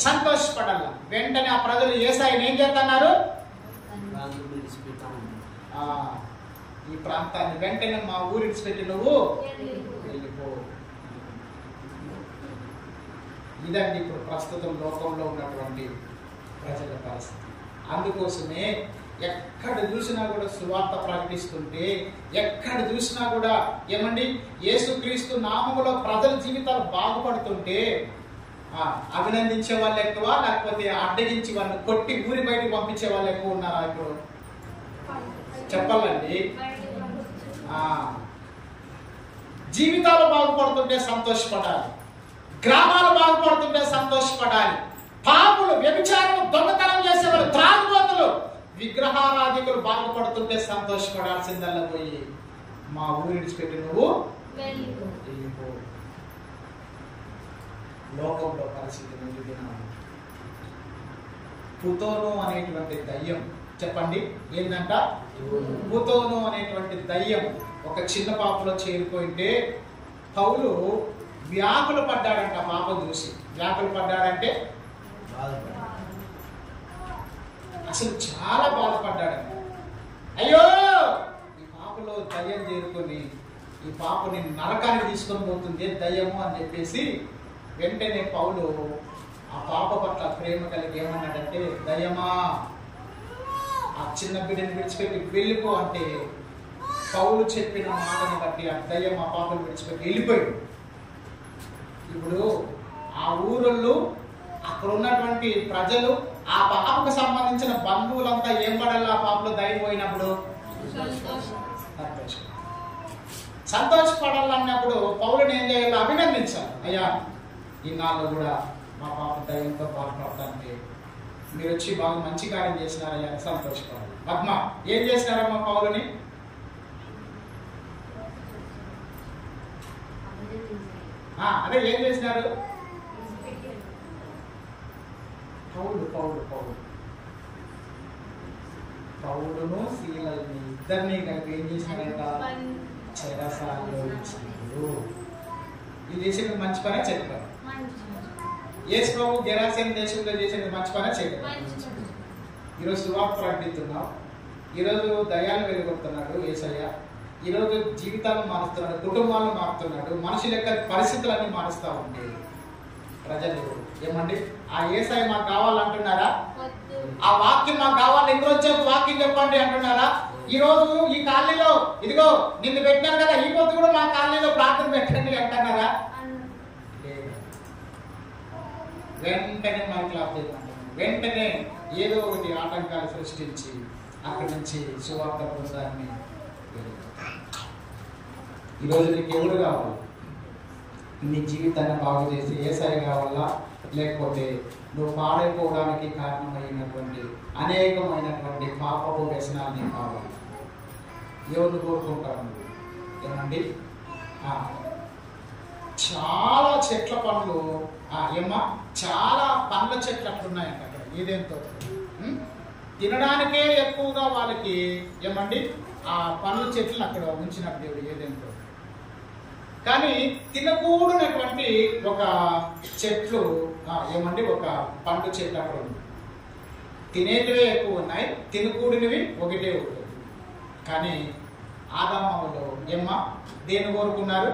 సంతోషపడాల. వెంటనే ఆ ప్రజలు యేసయ్యను ఏం చేస్తున్నారు? ఈ ప్రాంతాన్ని వెంటనే మా ఊరి విడిచిపెట్టి నువ్వు వెళ్ళిపో. ఇదండి ఇప్పుడు ప్రస్తుతం లోకంలో ఉన్నటువంటి ప్రజల పరిస్థితి. అందుకోసమే ఎక్కడ చూసినా కూడా సువార్త ప్రకటిస్తుంటే, ఎక్కడ చూసినా కూడా ఏమండి యేసుక్రీస్తు నామములో ప్రజల జీవితాలు బాగుపడుతుంటే అభినందించే వాళ్ళు ఎక్కువ, లేకపోతే అడ్డగించి వాళ్ళు కొట్టి ఊరి బయటకు పంపించే వాళ్ళు ఎక్కువ ఉన్నారా? ఇప్పుడు చెప్పాలండి. జీవితాలు బాగుపడుతుంటే సంతోషపడాలి, గ్రామాలు బాగుపడుతుంటే సంతోషపడాలి. పాపులు, వ్యభిచారులు, దొంగతనం చేసేవాళ్ళు, త్రాగుబోతులు, విగ్రహారాధికులు బాగుపడుతుంటే సంతోషపడాల్సిందల్లా పోయి మా ఊరి విడిచిపెట్టి నువ్వు వెళ్ళిపో. లోకంలో పరిస్థితి నుండి పుతోను అనేటువంటి దయ్యం, చెప్పండి ఏంటంట? పుతోను అనేటువంటి దయ్యం ఒక చిన్న పాపలో చేరిపోయింటే పౌలు వ్యాకులు పడ్డాడంట. పాపం చూసి వ్యాకులు పడ్డాడంటే అసలు చాలా బాధపడ్డాడంట. అయ్యో, ఈ పాపలో దయ్యం చేరుకొని ఈ పాపని నరకానికి తీసుకొని పోతుంది దయ్యము అని చెప్పేసి వెంటనే పౌలు ఆ పాప పట్ల ప్రేమ కలిగి ఏమన్నాడంటే, దయ్యమా ఆ చిన్న బిడ్డని విడిచిపెట్టి వెళ్ళిపో అంటే పౌలు చెప్పిన మాటని బట్టి ఆ దయ్యం ఆ పాపను విడిచిపెట్టి వెళ్ళిపోయాడు. ఇప్పుడు ఆ ఊరోళ్ళు, అక్కడ ఉన్నటువంటి ప్రజలు, ఆ పాపకు సంబంధించిన బంధువులంతా ఏం పడాలి? ఆ పాపలో దయ్యం పోయినప్పుడు సంతోషపడాలన్నప్పుడు పౌలుని ఏం చేయాలి? అభినందించాలి. అయ్యా, ఈనాళ్ళు కూడా మా పాప దయ్యంతో బాధపడతానికి మీరు వచ్చి బాగా మంచి కార్యం చేసినారయ్యా అని సంతోషపడాలి. పద్మ ఏం చేసినారమ్మా పౌలుని? అదే ఏం చేసినారు? పౌలును శీలని ఇద్దరిని కలిపి ఏం చేసినారంట? చెరసాలలో ఇచ్చినారు. ఇది చేసేది మంచి పనే, చెడ్డ పని? యేసు ప్రభు గెరాసేను దేశంలో చేసేది మంచి పనే, చెడ్డ పని? ఈరోజు సువార్త ప్రకటిస్తున్నాం. ఈరోజు దయ్యాలు వెలుగొడుతున్నాడు యేసయ్య. ఈరోజు జీవితాలను మారుస్తున్నాడు, కుటుంబాలను మారుతున్నాడు, మనుషుల యొక్క పరిస్థితులన్నీ మారుస్తూ ఉంటే ప్రజలు ఏమండి ఆ యేసయ్య మాకు కావాలంటున్నారా? ఆ వాక్యం మాకు కావాలి, ఎన్ని రోజు వాక్యం చెప్పండి అంటున్నారా? ఈ రోజు ఈ కాలనీలో ఇదిగో నిన్ను పెట్టాను కదా, ఈ పొద్దు కూడా మా కాలనీలో ప్రార్థన పెట్టండి అంటున్నారా? వెంటనే మైకులు ఆపేయమంటున్నారు. వెంటనే ఏదో ఒకటి ఆటంకాలు సృష్టించి అక్కడి నుంచి సువార్త బృందాన్ని. ఈరోజు నీకు ఎవరు కావాలి? నీ జీవితాన్ని బాగు చేసి యేసయ్య కావాలా, లేకపోతే నువ్వు పాడైపోవడానికి కారణమైనటువంటి అనేకమైనటువంటి పాపపు వ్యసనాలు నీకు కావాలి? ఎవరిని కోరుకుంటావు నువ్వు? ఏమండి చాలా చెట్ల పండ్లు ఏమా చాలా పండ్ల చెట్లు అట్లున్నాయంట అక్కడ ఏదేంతో. తినడానికే ఎక్కువగా వాళ్ళకి ఏమండి ఆ పండ్ల చెట్లను అక్కడ ఉంచినట్టు దేవుడు ఏదేంతో. కానీ తినకూడనటువంటి ఒక చెట్లు ఏమండి ఒక పండు చెట్టు అక్కడ ఉంది. తినేటివే ఎక్కువ ఉన్నాయి, తినకూడనివి ఒకటే ఉంటుంది. కానీ ఆదాములో ఏమ్మా దేని కోరుకున్నారు?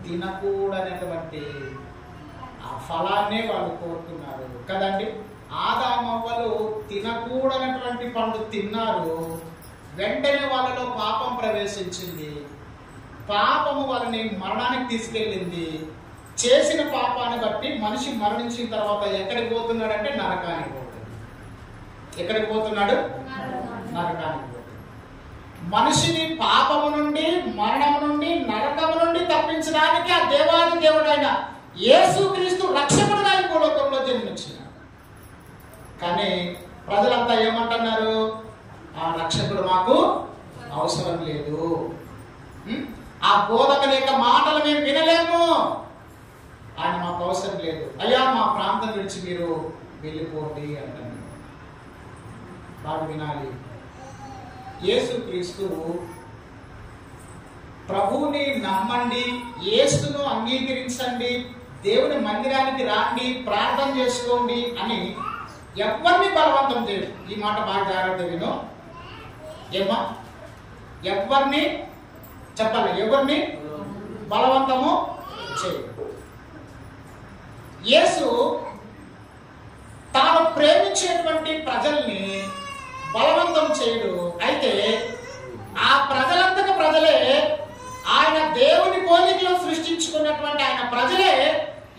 తినకూడనటువంటి ఆ ఫలాన్నే వాళ్ళు కోరుకున్నారు కదండి. ఆదామవ్వలు తినకూడనటువంటి పండు తిన్నారు. వెంటనే వాళ్ళలో పాపం ప్రవేశించింది. పాపము వాళ్ళని మరణానికి తీసుకెళ్ళింది. చేసిన పాపాన్ని బట్టి మనిషి మరణించిన తర్వాత ఎక్కడికి పోతున్నాడంటే నరకానికి పోతున్నాడు. ఎక్కడికి పోతున్నాడు? నరకానికి పోతున్నాడు. మనిషిని పాపము నుండి, మరణము నుండి, నరకము నుండి తప్పించడానికి ఆ దేవాది దేవుడైన యేసుక్రీస్తు రక్షకుడుగా ఈ భూలోకంలో జన్మించినాడు. కానీ ప్రజలంతా ఏమంటున్నారు? ఆ రక్షకుడు మాకు అవసరం లేదు, ఆ బోధకుని యొక్క మాటలు మేము వినలేము, ఆయన మాకు అవసరం లేదు, అయ్యా మా ప్రాంతం విడిచి మీరు వెళ్ళిపోండి అంటున్నారు. బాగా వినాలి, యేసుక్రీస్తు ప్రభువుని నమ్మండి, యేసును అంగీకరించండి, దేవుని మందిరానికి రాండి, ప్రార్థన చేసుకోండి అని ఎవరిని బలవంతం చేయడు. ఈ మాట బాగా జాగ్రత్త విను. ఏమా ఎవరిని చెప్పాలి, ఎవరిని బలవంతము చేయడు. యేసు తాను ప్రేమించేటువంటి ప్రజల్ని బలవంతం చేయడు. అయితే ఆ ప్రజలంతకు ప్రజలే, ఆయన దేవుని పోలికలో సృష్టించుకున్నటువంటి ఆయన ప్రజలే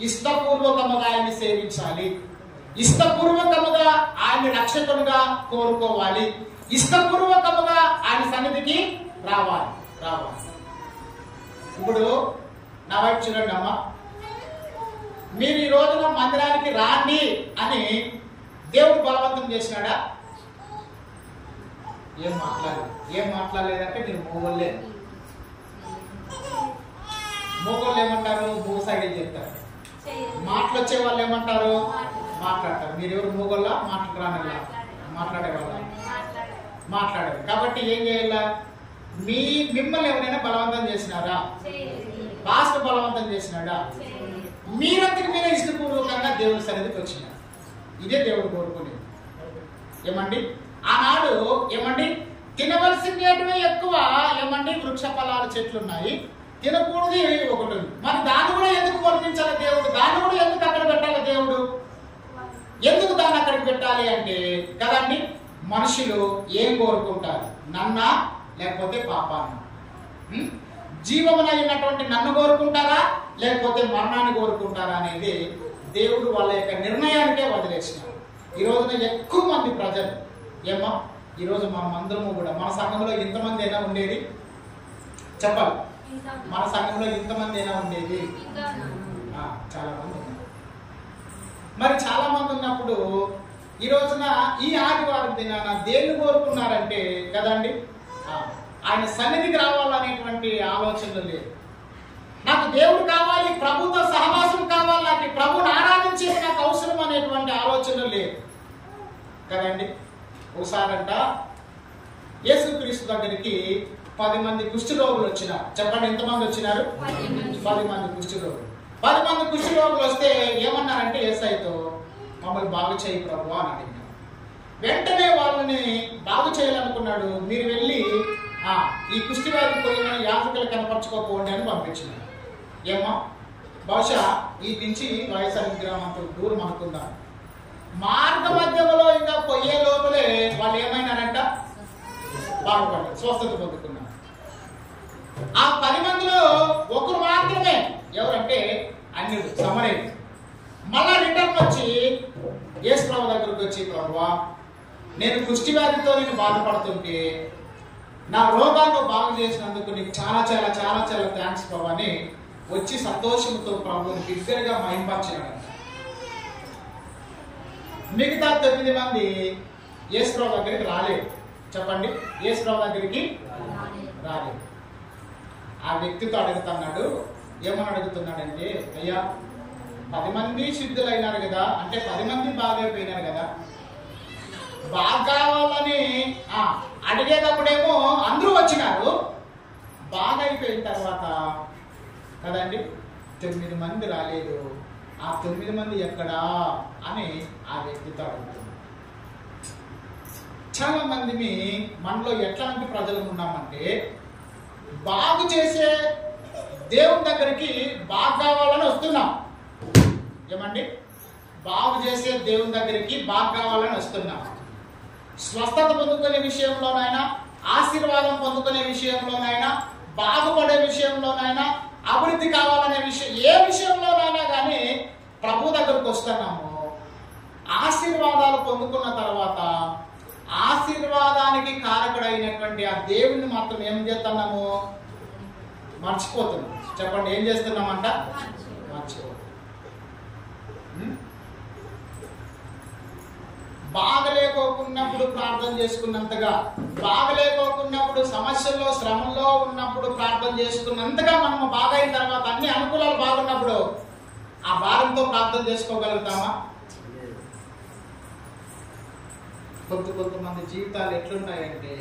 ఇష్టపూర్వకముగా ఆయన్ని సేవించాలి, ఇష్టపూర్వకముగా ఆయన రక్షకునిగా కోరుకోవాలి, ఇష్టపూర్వకముగా ఆయన సన్నిధికి రావాలి. ఇప్పుడు నా వైపు చూడండి అమ్మా, మీరు ఈ రోజున మందిరానికి రాండి అని దేవుడు బలవంతం చేసినాడా? ఏం మాట్లాడలేదంటే మీరు మూగోళ్ళే. మూగోళ్ళు ఏమంటారు? మూగ సైడ్ చెప్తారు. మాటలు వచ్చే వాళ్ళు ఏమంటారు? మాట్లాడతారు. మీరు ఎవరు మూగోళ్ళ? మాట్లాడరానిలా? మాట్లాడే వాళ్ళ? మాట్లాడారు. కాబట్టి ఏం చేయాలా? మిమ్మల్ని ఎవరైనా బలవంతం చేసినారా? పాస్టర్ బలవంతం చేసినాడా? మీరంతటి మీద ఇష్టపూర్వకంగా దేవుని సన్నిధికి వచ్చినారు. ఇదే దేవుడు కోరుకునేది. ఏమండి ఆనాడు తినవలసినవి ఎక్కువ, వృక్ష ఫలాల చెట్లు ఉన్నాయి, తినకూడదు ఒకటి ఉంది. మరి దాన్ని కూడా ఎందుకు కొనిపించాలి దేవుడు? దాన్ని కూడా ఎందుకు అక్కడ పెట్టాలి దేవుడు? ఎందుకు దాన్ని అక్కడికి పెట్టాలి అంటే కదండి, మనుషులు ఏం కోరుకుంటారు? నన్నా లేకపోతే పాపాన్ని? జీవమునైనటువంటి నన్ను కోరుకుంటారా లేకపోతే మరణాన్ని కోరుకుంటారా అనేది దేవుడు వాళ్ళ యొక్క నిర్ణయానికే వదిలేసినారు. ఈ రోజున ఎక్కువ మంది ప్రజలు ఏమో, ఈరోజు మనమందరము కూడా, మన సంఘంలో ఇంతమంది అయినా ఉండేది చెప్పాలి, మన సంఘంలో ఇంతమంది అయినా ఉండేది చాలా మంది ఉన్నారు. మరి చాలా మంది ఉన్నప్పుడు ఈ రోజున ఈ ఆదివారం దినాన దేన్ని కోరుకున్నారంటే కదండి, ఆయన సన్నిధికి రావాలనేటువంటి ఆలోచనలు లేదు. నాకు దేవుడు కావాలి, ప్రభుతో సహవాసం కావాలి, నాకు ప్రభుని ఆరాధించేది నాకు అవసరం అనేటువంటి ఆలోచనలు లేదు కదండి. ఒకసారంట యేసుక్రీస్తు దగ్గరికి 10 మంది కుష్ఠరోగులు వచ్చినారు. చెప్పండి, ఎంతమంది వచ్చినారు? 10 మంది కుష్ఠరోగులు. 10 మంది కుష్ఠరోగులు వస్తే ఏమన్నారంటే యేసయ్యతో, మమ్మల్ని బాగు చేయి ప్రభు అని అడిగినారు. వెంటనే వాళ్ళని బాగు చేయాలనుకున్నాడు. మీరు వెళ్ళి ఈ కుష్ఠవ్యాధి పోయిన యాజకులు కనపరచుకోకపోండి అని పంపించినారు. ఏమో బహుశా ఈ నుంచి వైఎస్ఆర్ గ్రామంతో దూరం అనుకుందాం. మార్గ మధ్యంలో ఇంకా పోయే లోపలే వాళ్ళు ఏమైనారంట? బాగుపడ్డారు, స్వస్థత పొందుకున్నారు. ఆ 10 మందిలో ఒకరు మాత్రమే, ఎవరంటే అన్యుడు, సమరయుడు. మళ్ళా రిటర్న్ వచ్చి యేసు ప్రభు దగ్గరకు వచ్చి, ప్రభువా నేను కుష్ఠవ్యాధితో నేను బాధపడుతుంటే నా రోగాన్ని బాగు చేసినందుకు నీకు చాలా చాలా చాలా చాలా థ్యాంక్స్ ప్రభు అని వచ్చి సంతోషంతో ప్రభువుని బిగ్గరగా మహింపరిచాడు. మిగతా 9 మంది యేసు ప్రభు దగ్గరికి రాలేదు. చెప్పండి, యేసు ప్రభు దగ్గరికి రాలేదు. ఆ వ్యక్తితో అడుగుతున్నాడు. ఏమని అడుగుతున్నాడంటే, అయ్యా 10 మంది సిద్ధులైనారు కదా, అంటే 10 మంది బాగైపోయినారు కదా, బాగా కావాలని అడిగేటప్పుడేమో అందరూ వచ్చినారు, బాగా అయిపోయిన తర్వాత కదండి 9 మంది రాలేదు, ఆ 9 మంది ఎక్కడా అని ఆ వ్యక్తితో అడుగుతుంది. చాలా మందిని మనలో ఎట్లాంటి ప్రజలు ఉన్నామంటే, బాగు చేసే దేవుని దగ్గరికి బాగా కావాలని వస్తున్నాం. ఏమండి, బాగు చేసే దేవుని దగ్గరికి బాగా కావాలని వస్తున్నాం. స్వస్థత పొందుకునే విషయంలోనైనా, ఆశీర్వాదం పొందుకునే విషయంలోనైనా, బాగుపడే విషయంలోనైనా, అభివృద్ధి కావాలనే విషయం, ఏ విషయంలోనైనా కానీ ప్రభు దగ్గరకు వస్తున్నాము. ఆశీర్వాదాలు పొందుకున్న తర్వాత ఆశీర్వాదానికి కారకుడైనటువంటి ఆ దేవుని మాత్రం ఏం చేస్తున్నాము? మర్చిపోతున్నాం. చెప్పండి, ఏం చేస్తున్నామంట? మర్చిపోతున్నాం. బాగలేక బాగలేకోకున్నప్పుడు ప్రార్థన చేసుకున్నంతగా, బాగలేకోకున్నప్పుడు సమస్యల్లో శ్రమంలో ఉన్నప్పుడు ప్రార్థన చేసుకున్నంతగా మనము బాగైన తర్వాత అన్ని అనుకూలాలు బాగున్నప్పుడు ఆ భారంతో ప్రార్థన చేసుకోగలుగుతామా? కొంతమంది జీవితాలు ఎట్లున్నాయంటే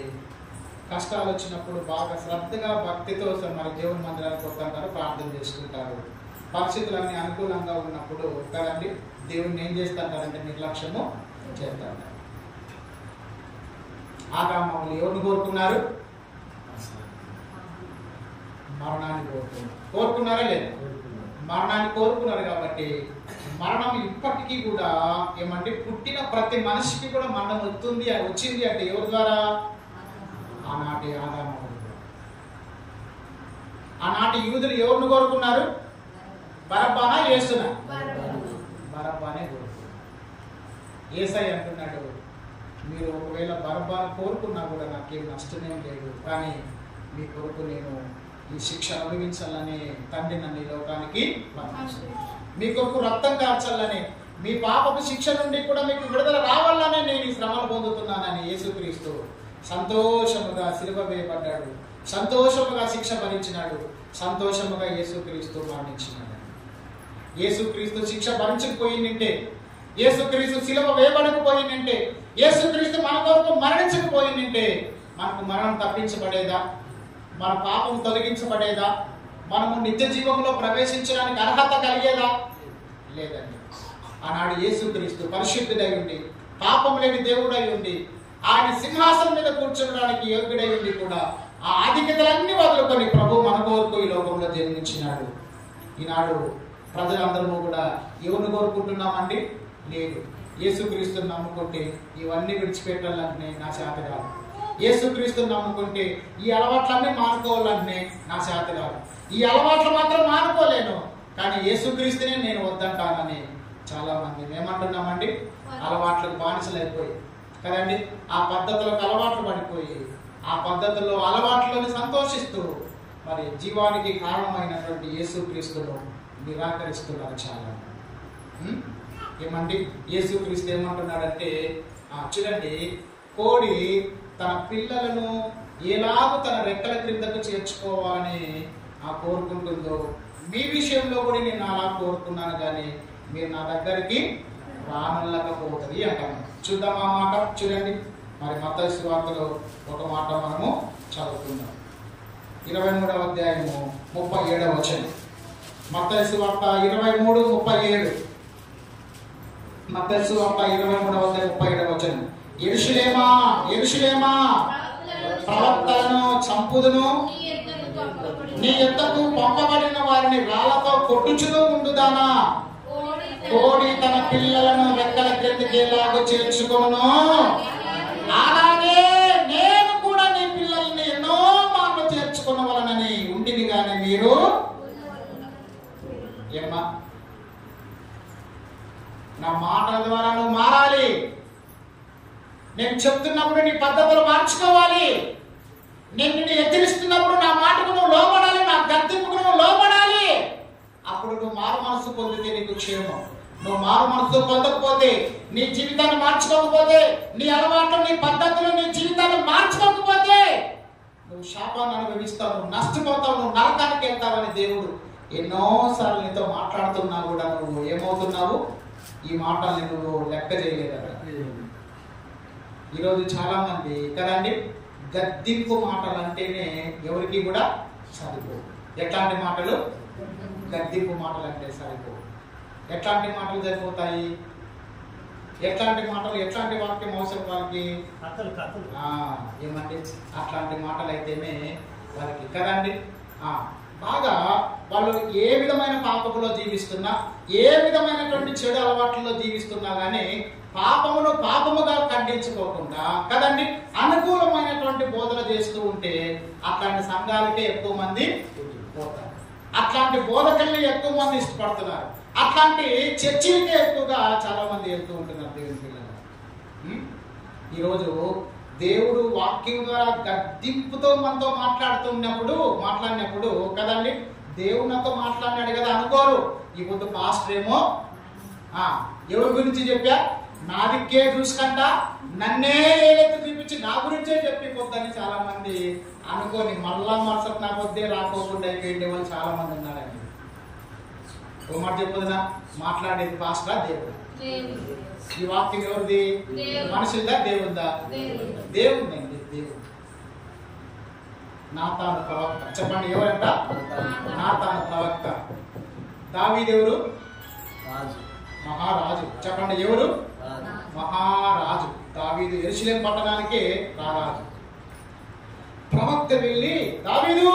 కష్టాలు వచ్చినప్పుడు బాగా శ్రద్ధగా భక్తితో మరి దేవుని మందిరానికి వస్తుంటారు, ప్రార్థన చేసుకుంటారు. పరిస్థితులన్నీ అనుకూలంగా ఉన్నప్పుడు కదండి దేవుణ్ణి ఏం చేస్తుంటారంటే నిర్లక్ష్యము చేస్తారు. ఆదాము ఎవరిని కోరుకున్నారు? మరణాన్ని కోరుకున్నారా లేదా? మరణాన్ని కోరుకున్నారు. కాబట్టి మరణం ఇప్పటికీ కూడా ఏమంటే పుట్టిన ప్రతి మనిషికి కూడా మరణం వచ్చింది అంటే ఎవరి ద్వారా? ఆనాటి ఆదాము. ఆనాటి యూదులు ఎవరిని కోరుకున్నారు? బరబ్బానా యేసునా? బరబ్బానే కోరుకున్నారు. యేసయ్య అంటున్నాడు, మీరు ఒకవేళ బరబ్బాను కోరుకున్నా కూడా నాకేం నష్టమేం లేదు, కానీ మీ కొరకు నేను ఈ శిక్ష అనుభవించాలని తండ్రి నన్ను ఈ లోకానికి మీ కొరకు రక్తం కార్చాలని, మీ పాపపు శిక్ష నుండి కూడా మీకు విడుదల రావాలనే నేను ఈ శ్రమలు పొందుతున్నానని యేసుక్రీస్తు సంతోషముగా సిలువ వేయబడ్డాడు, సంతోషముగా శిక్ష భరించినాడు, సంతోషముగా యేసుక్రీస్తు మరణించినాడు. యేసుక్రీస్తు శిక్ష భరించకపోయిందంటే, యేసుక్రీస్తు సిలువ వేయబడకపోయిందంటే, యేసుక్రీస్తు మన కొరకు మరణించకపోయిందంటే మనకు మరణం తప్పించబడేదా? మన పాపం తొలగించబడేదా? మనము నిత్య జీవంలో ప్రవేశించడానికి అర్హత కలిగేదా? లేదండి. ఆనాడు యేసుక్రీస్తు పరిశుద్ధుడై ఉండి, పాపం లేని దేవుడై ఉండి, ఆయన సింహాసనం మీద కూర్చోడానికి యోగ్యుడై ఉండి కూడా ఆ ఆధిక్యతలన్నీ వదులుకొని ప్రభు మన కొరకు ఈ లోకంలో జన్మించినాడు. ఈనాడు ప్రజలందరూ కూడా ఎవరిని కోరుకుంటున్నామండి? లేదు. యేసుక్రీస్తుని నమ్ముకుంటే ఇవన్నీ విడిచిపెట్టాలంటే నా చేత కాదు. యేసుక్రీస్తుని నమ్ముకుంటే ఈ అలవాట్లన్నీ మానుకోవాలంటే నా చేత కాదు. ఈ అలవాట్లు మాత్రం మానుకోలేను, కానీ యేసుక్రీస్తునే నేను వద్దంటానని చాలా మంది ఏమంటున్నామండి? అలవాట్లకు బానిసలైపోయి కదండి, ఆ పద్ధతులకు అలవాట్లు పడిపోయి ఆ పద్ధతుల్లో అలవాట్లను సంతోషిస్తూ మరి జీవానికి కారణమైనటువంటి యేసుక్రీస్తును నిరాకరిస్తున్నారు చాలా. ఏమండి యేసుక్రీస్తు ఏమంటున్నాడంటే, చూడండి, కోడి తన పిల్లలను ఎలాగో తన రెక్కల క్రిందకు చేర్చుకోవాలని కోరుకుంటుందో మీ విషయంలో కూడా నేను అలా కోరుకున్నాను, కానీ మీరు నా దగ్గరికి రానలేకపోతుంది అంటాను. చూద్దాం ఆ మాట. చూడండి, మరి మత్తయి సువార్తలో ఒక మాట మనము చదువుకుందాం. 23వ అధ్యాయము 37వ వచనం. మత్తయి సువార్త 23:37. మత్తయి సువార్త 23వ అధ్యాయం 37వ వచనం. యెరూషలేమా యెరూషలేమా, ప్రవక్తలను చంపుదును, నీ యొద్దకు పంపబడిన వారిని రాళ్లతో కొట్టుచుతూ ఉండుదానా? కోడి తన పిల్లలను రెక్కల క్రిందికి ఎలాగో చేర్చుకొనును, అలాగే నేను కూడా నీ పిల్లల్ని ఎన్నో మార్లు చేర్చుకొనవలనని ఉంటిని గాని మీరు ఏమ్మా, నా మాటల ద్వారా నువ్వు మారాలి. నేను చెప్తున్నప్పుడు నీ పద్ధతులు మార్చుకోవాలి. నేను నిన్ను హెచ్చరిస్తున్నప్పుడు నా మాటకు నువ్వు లోబడాలి, నా గర్తింపుకు నువ్వు లోబడాలి. అప్పుడు నువ్వు మారు మనసు పొందితే నీకు క్షేమం. నువ్వు మారు మనసు పొందకపోతే, నీ జీవితాన్ని మార్చుకోకపోతే, నీ అలవాట్లు, నీ పద్ధతులు, నీ జీవితాన్ని మార్చుకోకపోతే నువ్వు శాపాన్ని అనుభవిస్తావు, నువ్వు నష్టపోతావు, నువ్వు నరకానికి వెళ్తావని దేవుడు ఎన్నోసార్లు నీతో మాట్లాడుతున్నా కూడా నువ్వు ఏమవుతున్నావు? ఈ మాటల్ని నువ్వు లెక్క చేయలేదా? ఈరోజు చాలా మంది కదండి గద్దింపు మాటలు అంటేనే ఎవరికి కూడా సరిపోవు. ఎట్లాంటి మాటలు? గద్దింపు మాటలు అంటే సరిపోవు. ఎట్లాంటి మాటలు సరిపోతాయి? ఎట్లాంటి మాటలు, ఎట్లాంటి వాక్యం అవసరం వాళ్ళకి? ఏమంటే అట్లాంటి మాటలు అయితేనే వారికి కదండి బాగా వాళ్ళు ఏ విధమైన పాపములో జీవిస్తున్నా, ఏ విధమైనటువంటి చెడు అలవాట్లలో జీవిస్తున్నా కానీ పాపమును పాపముగా ఖండించుకోకుండా కదండి అనుకూలమైనటువంటి బోధన చేస్తూ ఉంటే అట్లాంటి సంఘాలకే ఎక్కువ మంది పోతారు. అట్లాంటి బోధకుల్ని ఎక్కువ మంది ఇష్టపడుతున్నారు. అట్లాంటి చర్చిలకే ఎక్కువగా చాలా మంది వెళ్తూ ఉంటున్నారు దేవుని పిల్లలు. ఈరోజు దేవుడు వాక్యం ద్వారా గద్దింపుతో మనతో మాట్లాడినప్పుడు కదండి దేవునితో మాట్లాడినాడు కదా అనుకోరు. ఈ పొద్దు పాస్టర్ ఏమో ఎవరి గురించి చెప్పా? నా దిక్కే చూసుకుంట నన్నే ఏలెత్తి చూపించి నా గురించే చెప్పిపోద్దని చాలా మంది అనుకోని మళ్ళా మరుసటి నా కొద్దే రాకోకుండా అయిపోయిండే వాళ్ళు చాలా మంది ఉన్నారండి. ఓ మాట చెప్పదునా, మాట్లాడేది పాస్టరా దేవుడు? ఈ వాక్యం ఎవరిది? మనుషులదా దేవుందా? దేవుందండి, దేవుడు. నాతాను ప్రవక్త. చెప్పండి ఎవరంట? నాతాను ప్రవక్త. దావీదెవరు? మహారాజు. చెప్పండి ఎవరు? మహారాజు. దావీదు యెరూషలేము పట్టణానికి రారాజు. ప్రవక్త వెళ్ళి, దావీదు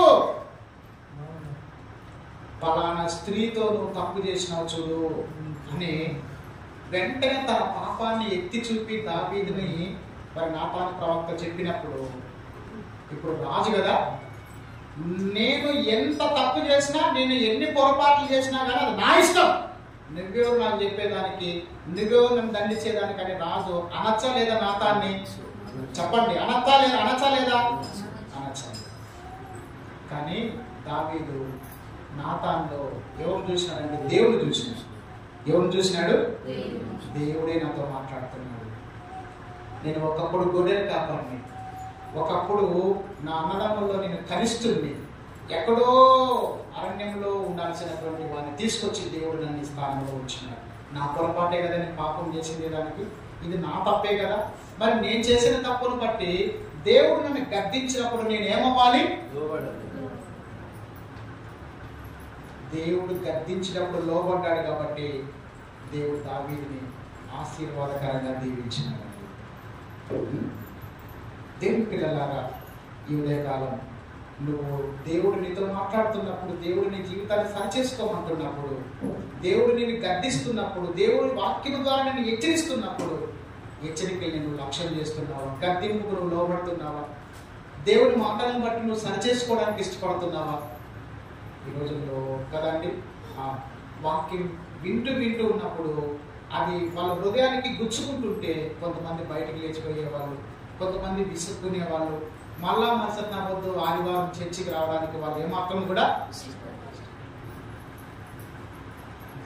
పలానా స్త్రీతో నువ్వు తప్పు చేసినావు చూడు అని వెంటనే తన పాపాన్ని ఎత్తి చూపి దావీదుని మరి నాతాను ప్రవక్త చెప్పినప్పుడు, ఇప్పుడు రాజు కదా, నేను ఎంత తప్పు చేసినా, నేను ఎన్ని పొరపాట్లు చేసినా కానీ అది నా ఇష్టం, నువ్వెవరు నాకు చెప్పేదానికి, నువ్వెవరు నన్ను దండించేదానికి అని రాజు అనచ్చా లేదా నాతాన్ని? చెప్పండి, అనచ్చా లేదా? అనచ్చాలి. కానీ దావీదు నాతాన్లో ఎవరు చూసినాడంటే దేవుడు చూసినాడు. ఎవరు చూసినాడు? దేవుడే నాతో మాట్లాడుతున్నాడు. నేను ఒకప్పుడు గొర్రెలు కాపాడిని, ఒకప్పుడు నా అన్నదమ్ముల్లో నేను కనిష్ఠుడిని, ఎక్కడో అరణ్యంలో ఉండాల్సినటువంటి వాడిని తీసుకొచ్చి దేవుడు నన్ను స్థానంలో ఉంచినాడు. నా పొరపాటే కదా నేను పాపం చేసింది, దానికి ఇది నా తప్పే కదా. మరి నేను చేసిన తప్పును బట్టి దేవుడు నన్ను గద్దించినప్పుడు నేను ఏమవ్వాలి? దేవుడు గద్దించినప్పుడు లోబడ్డాడు కాబట్టి దేవుడు దావీదుని ఆశీర్వాదకరంగా దీవించినాడు. దేవుని పిల్లలారా, ఈ ఉదయకాలం నువ్వు దేవుడు నీతో మాట్లాడుతున్నప్పుడు, దేవుడు నీ జీవితాన్ని సరిచేసుకోమంటున్నప్పుడు, దేవుడు నిన్ను గద్దిస్తున్నప్పుడు, దేవుడి వాక్యం ద్వారా నిన్ను హెచ్చరిస్తున్నప్పుడు, హెచ్చరికల్ని నువ్వు లక్ష్యం చేస్తున్నావా? గద్దింపుకు నువ్వు లోబడుతున్నావా? దేవుడి మాటలను బట్టి నువ్వు సరిచేసుకోవడానికి ఇష్టపడుతున్నావా? ఈ రోజుల్లో కదండి, వాక్యం వింటూ ఉన్నప్పుడు అది వాళ్ళ హృదయానికి గుచ్చుకుంటుంటే కొంతమంది బయటకు లేచిపోయే వాళ్ళు, కొంతమంది విసుక్కునే వాళ్ళు, మళ్ళా మరుసటి వద్దు ఆదివారం చర్చికి రావడానికి వాళ్ళు ఏమాత్రం కూడా.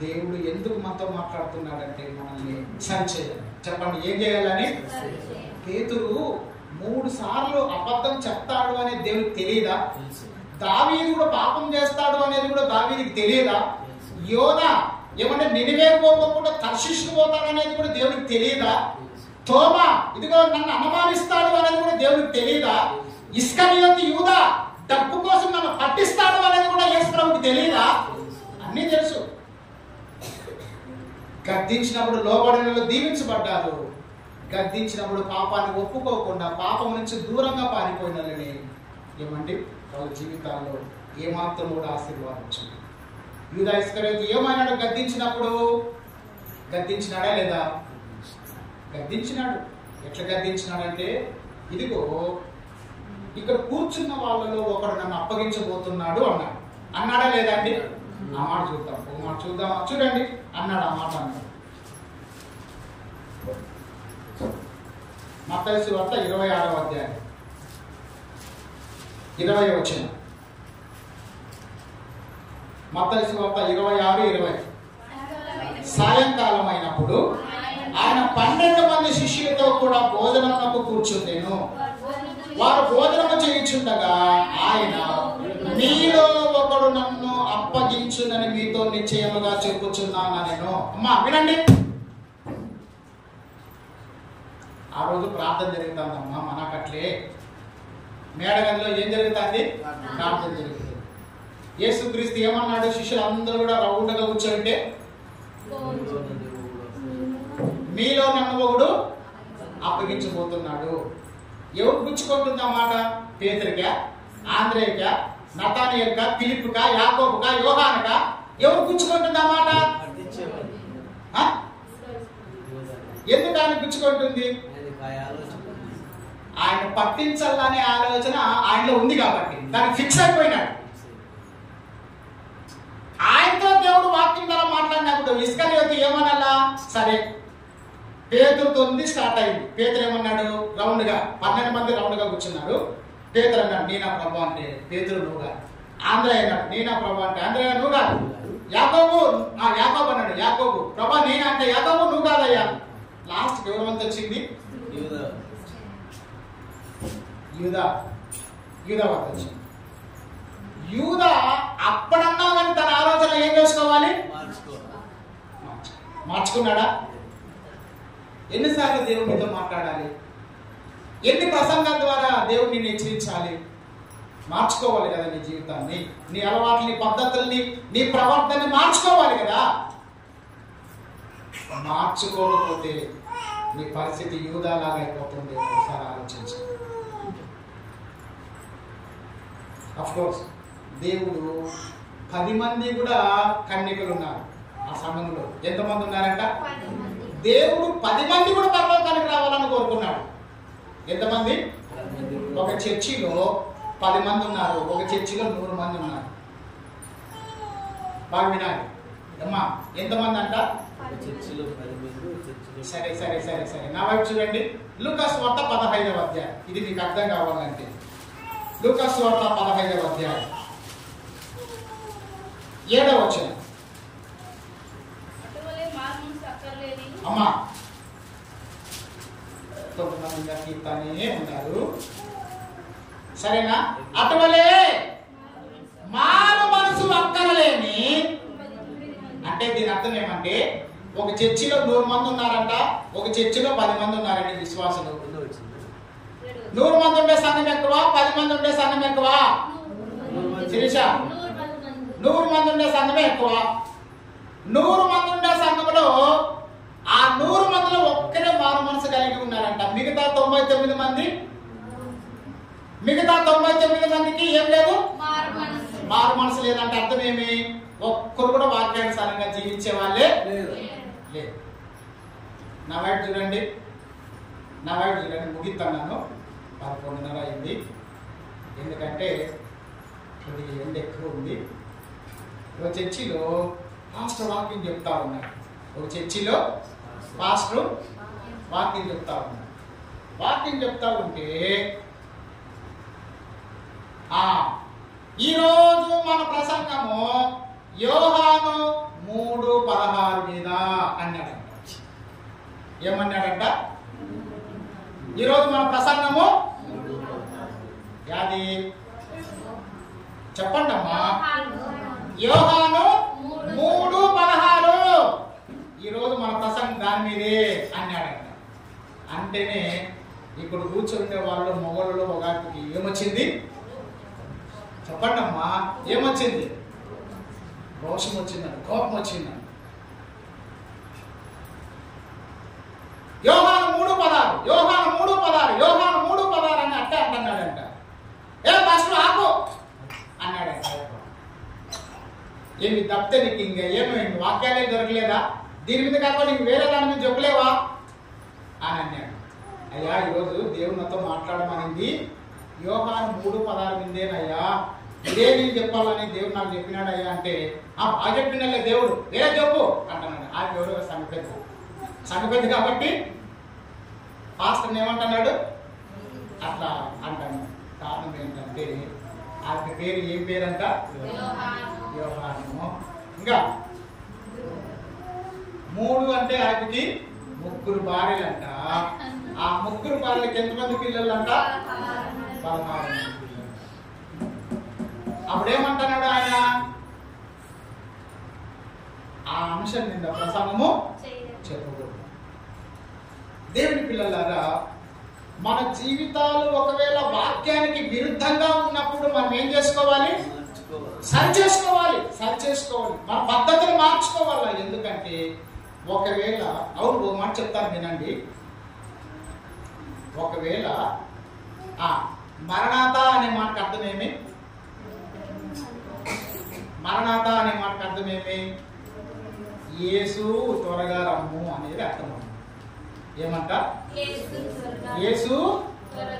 దేవుడు ఎందుకు మనతో మాట్లాడుతున్నాడంటే మనల్ని సరిచేయాలి. చెప్పండి, ఏం చేయాలని? పేతురు 3 సార్లు అబద్ధం చెప్తాడు అనేది దేవుడికి తెలియదా? దావీదు కూడా పాపం చేస్తాడు అనేది కూడా దావీదుకి తెలియదా? యోనా ఏమంటే నినివేకు పోకుండా తర్షీషుకు పోతాడు అనేది కూడా దేవుడికి తెలియదా? తోమా ఇదిగో నన్ను అవమానిస్తాడు అనేది కూడా దేవుడికి తెలియదా? ఇస్కరియోతు యూదా డబ్బు కోసం నన్ను పట్టిస్తాడు అనేది కూడా యేసు ప్రభువుకి తెలియదా? అన్నీ తెలుసు. గద్దించినప్పుడు లోబడిన దీవించబడ్డారు, గద్దించినప్పుడు పాపాన్ని ఒప్పుకోకుండా పాపం నుంచి దూరంగా పారిపోయినని ఏమండి వాళ్ళ జీవితాల్లో ఏమాత్రం కూడా ఆశీర్వాదించింది. యూదా ఇస్కరియోతు ఏమైనాడు? గద్దించినప్పుడు గద్దించినాడా లేదా? గద్దించినాడు. ఎట్లా గద్దించినాడంటే, ఇదిగో ఇక్కడ కూర్చున్న వాళ్ళలో ఒకడు నన్ను అప్పగించబోతున్నాడు అన్నాడు. అన్నాడా లేదా అండి? ఆ మాట చూద్దాం, ఒక మాట చూద్దాం. చూడండి, అన్నాడు. ఆ మాట అన్నాడు. మత్తయి సువార్త 26వ అధ్యాయం 20వ వచనం. మత్తయి సువార్త 26:20. సాయంకాలం అయినప్పుడు ఆయన 12 మంది శిష్యులతో కూడా భోజనమునకు కూర్చుండెను. వారు భోజనము చేయుచుండగా ఆయన, మీలో ఒకడు నన్ను అప్పగించునని మీతో నిశ్చయముగా చెప్పుచున్నాను నేను. అమ్మా వినండి, ఆ రోజు ప్రార్థన జరుగుతుందమ్మా. మనకట్లే మేడగదిలో ఏం జరుగుతుంది? ప్రార్థన జరుగుతుంది. యేసుక్రీస్తు ఏమన్నాడు? శిష్యులందరూ కూడా రౌండ్గా కూర్చోంటే, మీలో నన్ను ఒకడు అప్పగించబోతున్నాడు. ఎవరు గుచ్చుకుంటుంది ఆ మాట? పేతురుకా, ఆంద్రేయకా, నతానియేలుకా, ఫిలిప్పుకా, యాకోబుకా, యోహానుకా? ఎవరు గుచ్చుకుంటుంది ఆ మాట? ఎందుకు ఆయన గుచ్చుకుంటుంది? ఆయన పట్టించాలనే ఆలోచన ఆయనలో ఉంది కాబట్టి దానికి ఫిక్స్ అయిపోయినాడు. ఆయనతో దేవుడు వాక్యం ద్వారా మాట్లాడినప్పుడు ఇస్కరియోతు ఏమనాలా? సరే, పేతురుతో స్టార్ట్ అయింది. పేతురు ఏమన్నాడు? రౌండ్ గా 12 మంది రౌండ్ గా కూర్చున్నారు. పేతురు అన్నాడు, నేనా ప్రభు అంటే పేతురు నువ్వు కాదు. ఆంధ్రయ్య అన్నాడు, నేనా ప్రభు అంటే ఆంధ్రయ్య నువ్వు కాదు. యాకోబు అన్నాడు, యాకోబు ప్రభా నేనా అంటే యాకోబు నువ్వు కాదయ్యా. లాస్ట్ ఎవరి వంతు వచ్చింది? యూదా వంతు వచ్చింది. యూదా అప్పుడన్నా కానీ తన ఆలోచన ఏం చేసుకోవాలి? మార్చుకున్నాడా? ఎన్నిసార్లు దేవునితో మాట్లాడాలి? ఎన్ని ప్రసంగాల ద్వారా దేవుడిని హెచ్చరించాలి? మార్చుకోవాలి కదా నీ జీవితాన్ని, నీ అలవాట్లని, పద్ధతుల్ని, నీ ప్రవర్తనని మార్చుకోవాలి కదా. మార్చుకోకపోతే నీ పరిస్థితి యూదాలాగా అయిపోతుంది. ఒకసారి ఆలోచించు. అఫ్ కోర్స్ దేవుడు 10 మంది కూడా కన్యకలు ఉన్నారు ఆ సమయంలో. ఎంతమంది ఉన్నారంట? దేవుడు 10 మంది కూడా పరలోకానికి రావాలని కోరుకున్నాడు. ఎంతమంది? ఒక చర్చిలో 10 మంది ఉన్నారు, ఒక చర్చిలో 100 మంది ఉన్నారు. బాగా వినాలి అమ్మా. ఎంతమంది అంట? సరే సరే సరే సరే నా వైపు చూడండి. లూకాసు వార్త 15వ అధ్యాయం. ఇది మీకు అర్థం కావాలంటే లూకాసు వార్త 15వ అధ్యాయం 7వ వచనం. అమ్మా కొంతమంది కీర్తనే ఉన్నారు, సరేనా? అటువలే మారు మనసు అక్కరలేని, అంటే దీని అర్థం ఏమంటే ఒక చర్చిలో 100 మంది ఉన్నారంట, ఒక చర్చిలో 10 మంది ఉన్నారండి విశ్వాసులు. 100 మంది ఉండే సంఘం ఎక్కువ, 10 మంది ఉండే సంఘం ఎక్కువ? శిరీష, 100 మంది ఉండే సంఘమే ఎక్కువ. 100 మంది ఉండే సంఘంలో ఆ 100 మందిలో ఒక్కరే మారు మనసు కలిగి ఉన్నారంట. మిగతా 99 మందికి ఏం లేదు, మారు మనసు లేదంటే అర్థం ఏమి? ఒక్కరు కూడా వాక్యానుసారంగా జీవించే వాళ్ళే లేదు. నా వైపు చూడండి, ముగిస్తున్నాను. 11:30 అయింది. ఎందుకంటే కొద్దిగా ఎండ ఎక్కువ ఉంది. ఒక చర్చిలో పాస్టర్ వాక్యం చెప్తా ఉన్నారు. వాక్యం చెప్తా ఉంటే ఈరోజు మన ప్రసంగము యోహాను 3:16 మీద అన్నాడంట. ఏమన్నాడంట? ఈరోజు మన ప్రసంగము యాది చెప్పండి అమ్మా. యోహాను 3:16 ఈరోజు మన ప్రసంగం దాని మీదే అన్నాడంట. అంటేనే ఇప్పుడు కూర్చుండే వాళ్ళు మొగళ్ళు ఒకటికి ఏమొచ్చింది చెప్పండి అమ్మా? ఏమొచ్చింది? రోషం వచ్చిందండి, కోపం వచ్చిందండి. యోహాను 3:16 అని అట్టే అంటున్నాడంట. ఏ పాస్టర్ ఆపు అన్నాడంట. ఏమి తప్పితే నీకు ఇంకా ఏమైంది? వాక్యాలే దొరకలేదా? దీని మీద కాకుండా నీకు వేరే దాని మీద చెప్పలేవా అని అన్నాడు. అయ్యా ఈరోజు దేవుడు నాతో మాట్లాడమనింది యోహాను 3:16 మీదేనయ్యా, ఇదే నేను చెప్పాలని దేవుడు నాకు చెప్పినాడు అయ్యా అంటే, బాగా చెప్పినలే దేవుడు, వేరే చెప్పు అంటున్నాడు. ఆ దేవుడు సంగపెద్ద కాబట్టి పాస్టర్ ఏమంటున్నాడు అట్లా అంటాను. కారణం ఏంటంటే ఆ పేరు ఏం పేరంట? యోహాను. ఇంకా 3 అంటే ఆమెకి 3 భార్యలంట. ఆ 3 భార్యలకి ఎంతమంది పిల్లలంట? 16 మంది పిల్లలు. అప్పుడేమంటున్నాడు ఆయన? ఆ అంశం నింద ప్రసంగము చెప్పకూడదు. దేవుని పిల్లలారా, మన జీవితాలు ఒకవేళ వాక్యానికి విరుద్ధంగా ఉన్నప్పుడు మనం ఏం చేసుకోవాలి? సరి చేసుకోవాలి. మన పద్ధతిని మార్చుకోవాలి. ఎందుకంటే ఒకవేళ అవును ఓ మాట చెప్తాను వినండి. ఒకవేళ మరణాత అనే మాటకు అర్థమేమి? యేసు త్వరగా రమ్ము అనేది అర్థం. ఏమంట? యేసు